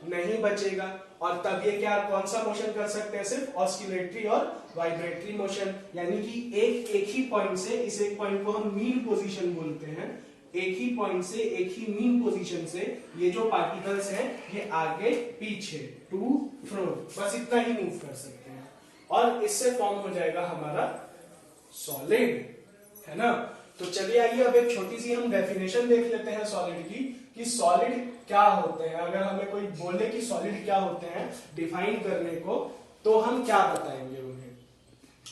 नहीं बचेगा, और तब ये क्या, कौन सा मोशन कर सकते हैं, सिर्फ ऑस्किलेटरी और वाइब्रेटरी मोशन। यानी कि एक ही पॉइंट से, इस एक पॉइंट को हम मीन पोजीशन बोलते हैं, एक ही पॉइंट से, एक ही मीन पोजीशन से ये जो पार्टिकल्स हैं ये आगे पीछे टू फ्रो बस इतना ही मूव कर सकते हैं, और इससे फॉर्म हो जाएगा हमारा सॉलिड, है ना। तो चलिए आइए अब एक छोटी सी हम डेफिनेशन देख लेते हैं सॉलिड की, कि सॉलिड क्या होते हैं। अगर हमें कोई बोले कि सॉलिड क्या होते हैं डिफाइन करने को, तो हम क्या बताएंगे उन्हें।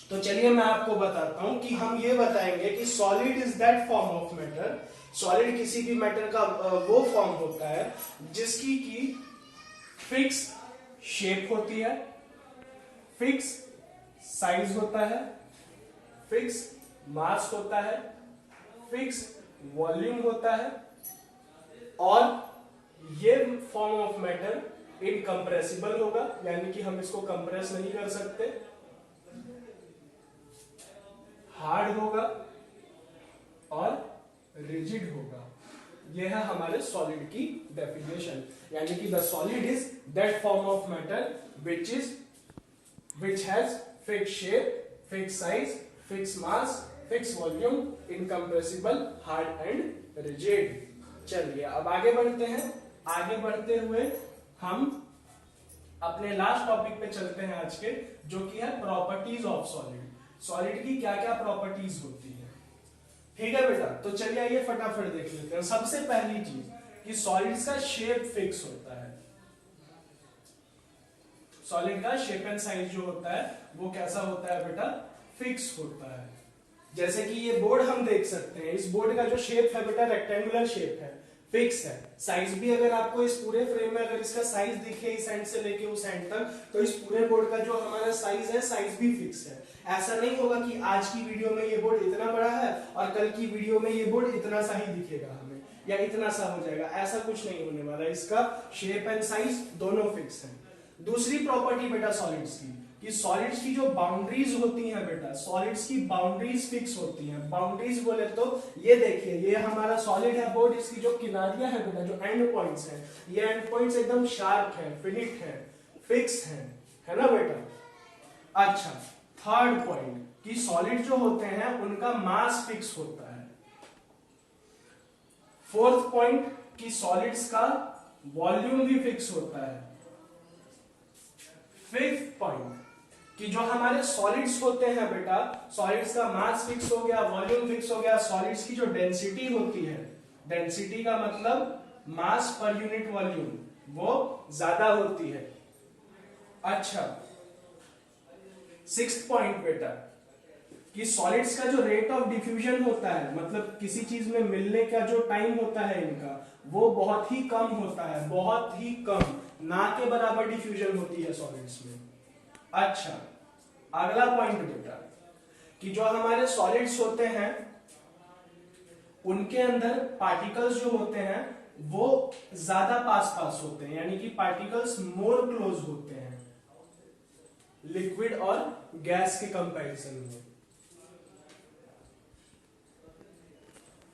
तो चलिए मैं आपको बताता हूं कि हम ये बताएंगे कि solid is that form of matter, solid किसी भी मैटर का वो फॉर्म होता है जिसकी की फिक्स शेप होती है, फिक्स साइज होता है, फिक्स मास होता है, फिक्स वॉल्यूम होता है, और ये फॉर्म ऑफ मैटर इनकंप्रेसिबल होगा, यानी कि हम इसको कंप्रेस नहीं कर सकते, हार्ड होगा और रिजिड होगा। यह है हमारे सॉलिड की डेफिनेशन, यानी कि the solid is that form of matter which has fixed shape, fixed size, fixed mass, fixed volume, incompressible, hard and rigid। चलिए अब आगे बढ़ते हैं। आगे बढ़ते हुए हम अपने लास्ट टॉपिक पे चलते हैं आज के, जो कि है प्रॉपर्टीज ऑफ सॉलिड। सॉलिड की क्या क्या प्रॉपर्टीज होती है। ठीक है बेटा, तो चलिए आइए फटाफट देख लेते हैं। सबसे पहली चीज कि सॉलिड्स का शेप फिक्स होता है। सॉलिड का शेप एंड साइज जो होता है वो कैसा होता है बेटा, फिक्स होता है। जैसे कि ये बोर्ड हम देख सकते हैं, इस बोर्ड का जो शेप है बेटा रेक्टेंगुलर शेप है, फिक्स है। साइज भी अगर आपको इस पूरे फ्रेम में अगर इसका साइज दिखे इस एंड से लेके उस एंड तक, तो इस पूरे बोर्ड का जो हमारा साइज है, साइज भी फिक्स है। ऐसा नहीं होगा कि आज की वीडियो में ये बोर्ड इतना बड़ा है और कल की वीडियो में ये बोर्ड इतना सा ही दिखेगा हमें, या इतना सा हो जाएगा, ऐसा कुछ नहीं होने वाला। इसका शेप एंड साइज दोनों फिक्स है। दूसरी प्रॉपर्टी बेटा सॉलिड्स की, कि सॉलिड्स की जो बाउंड्रीज होती हैं बेटा, सॉलिड्स की बाउंड्रीज फिक्स होती हैं। बाउंड्रीज बोले तो ये देखिए, ये हमारा सॉलिड है बोर्ड, इसकी जो किनारियां हैं बेटा, जो एंड पॉइंट्स हैं, ये एंड पॉइंट्स एकदम शार्प है, फिनिट है, फिक्स है ना बेटा। अच्छा, थर्ड पॉइंट कि सॉलिड जो होते हैं उनका मास फिक्स होता है। फोर्थ पॉइंट कि सॉलिड्स का वॉल्यूम भी फिक्स होता है। फिफ्थ पॉइंट कि जो हमारे सॉलिड्स होते हैं बेटा, सॉलिड्स का मास फिक्स हो गया, वॉल्यूम फिक्स हो गया, सॉलिड्स की जो डेंसिटी होती है, डेंसिटी का मतलब मास पर यूनिट वॉल्यूम, वो ज्यादा होती है। अच्छा, सिक्स्थ पॉइंट बेटा कि सॉलिड्स का जो रेट ऑफ डिफ्यूजन होता है, मतलब किसी चीज में मिलने का जो टाइम होता है इनका, वो बहुत ही कम होता है, बहुत ही कम, ना के बराबर डिफ्यूजन होती है सॉलिड्स में। अच्छा, अगला पॉइंट बेटा कि जो हमारे सॉलिड्स होते हैं उनके अंदर पार्टिकल्स जो होते हैं वो ज्यादा पास पास होते हैं, यानी कि पार्टिकल्स मोर क्लोज होते हैं लिक्विड और गैस के कंपैरिजन में।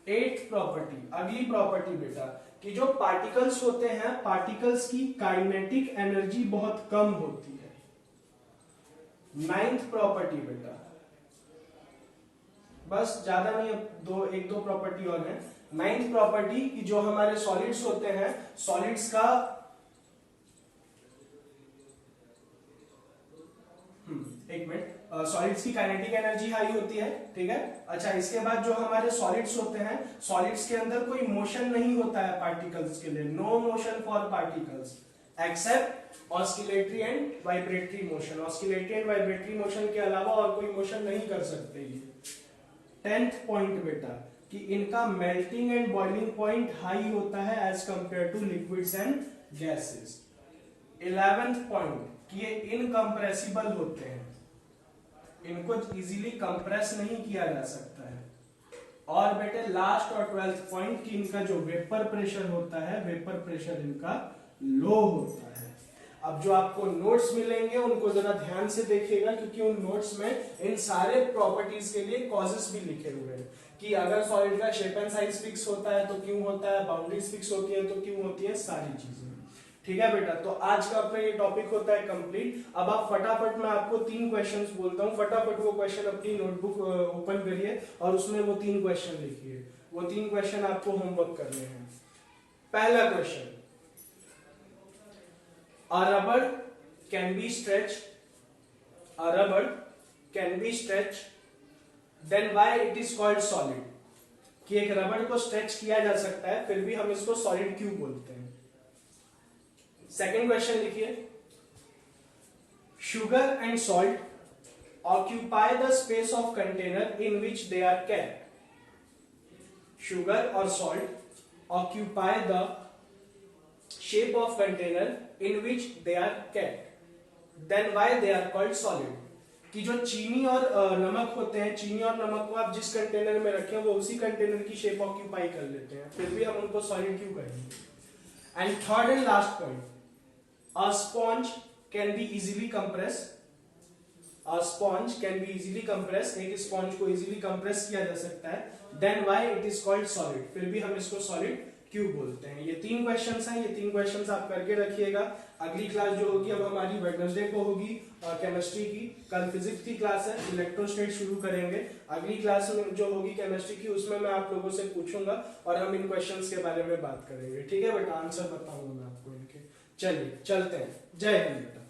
एट्थ प्रॉपर्टी, अगली प्रॉपर्टी बेटा कि जो पार्टिकल्स होते हैं, पार्टिकल्स की काइनेटिक एनर्जी बहुत कम होती है। नाइन्थ प्रॉपर्टी बेटा बस ज्यादा नहीं, अब एक दो प्रॉपर्टी और है। नाइन्थ प्रॉपर्टी कि जो हमारे सॉलिड्स होते हैं, सॉलिड्स का एक मिनट, सॉलिड्स की काइनेटिक एनर्जी हाई होती है, ठीक है। अच्छा, इसके बाद जो हमारे सॉलिड्स होते हैं, सॉलिड्स के अंदर कोई मोशन नहीं होता है पार्टिकल्स के लिए, no motion for particles except oscillatory and vibratory motion. Oscillatory and vibratory motion के अलावा और कोई मोशन नहीं कर सकते ये। 10th पॉइंट बेटा कि इनका melting and boiling point high होता है as compare to liquids and gases. 11th point कि ये इनकंप्रेसिबल होते हैं, इनको इजीली कंप्रेस नहीं किया जा सकता है। और बेटे लास्ट और 12th पॉइंट कि इनका जो वेपर प्रेशर होता है, वेपर प्रेशर इनका लो होता है। अब जो आपको नोट्स मिलेंगे उनको जरा ध्यान से देखिएगा, क्योंकि उन नोट्स में इन सारे प्रॉपर्टीज के लिए कॉजेस भी लिखे हुए हैं कि अगर सॉलिड का शेप एंड साइज फिक्स होता है तो क्यों होता है, बाउंड्रीज फिक्स होती है तो क्यों होती है, सारी चीजें। ठीक है बेटा, तो आज का अपना ये टॉपिक होता है कंप्लीट। अब आप फटाफट, मैं आपको 3 क्वेश्चंस बोलता हूँ, फटाफट वो क्वेश्चन अपनी नोटबुक ओपन करिए और उसमें वो 3 क्वेश्चन लिखिए। वो 3 क्वेश्चन आपको होमवर्क करने हैं। पहला question, a rubber can be stretched, a rubber can be stretched, then why it is called solid? कि एक रबड़ को स्ट्रेच किया जा सकता है फिर भी हम इसको सॉलिड क्यों बोलते हैं। सेकंड क्वेश्चन लिखिए, sugar and salt occupy the space of container in which they are kept. Sugar और salt occupy the shape of container in which they are kept, then why they are called solid? कि जो चीनी और नमक होते हैं, चीनी और नमक को आप जिस कंटेनर में रखें वो उसी कंटेनर की शेप ऑक्यूपाई कर लेते हैं, फिर भी हम उनको सॉलिड क्यों कहेंगे। And third and last point, a sponge can be easily compress, a sponge can be easily compress, एक स्पॉन्ज को इजीली कंप्रेस किया जा सकता है, then why it is called solid, फिर भी हम इसको सॉलिड क्यों बोलते हैं। ये 3 क्वेश्चंस हैं, ये 3 क्वेश्चंस आप करके रखिएगा। अगली क्लास जो होगी अब हमारी वेडनेसडे को होगी केमिस्ट्री की, कल फिजिक्स की क्लास है, इलेक्ट्रोस्टेट शुरू करेंगे। अगली क्लास में जो होगी केमिस्ट्री की उसमें मैं आप लोगों से पूछूंगा और हम इन क्वेश्चंस के बारे में बात करेंगे, ठीक है बेटा। आंसर बताऊंगा मैं आपको इनके। चलिए चलते हैं, जय हिंद बेटा।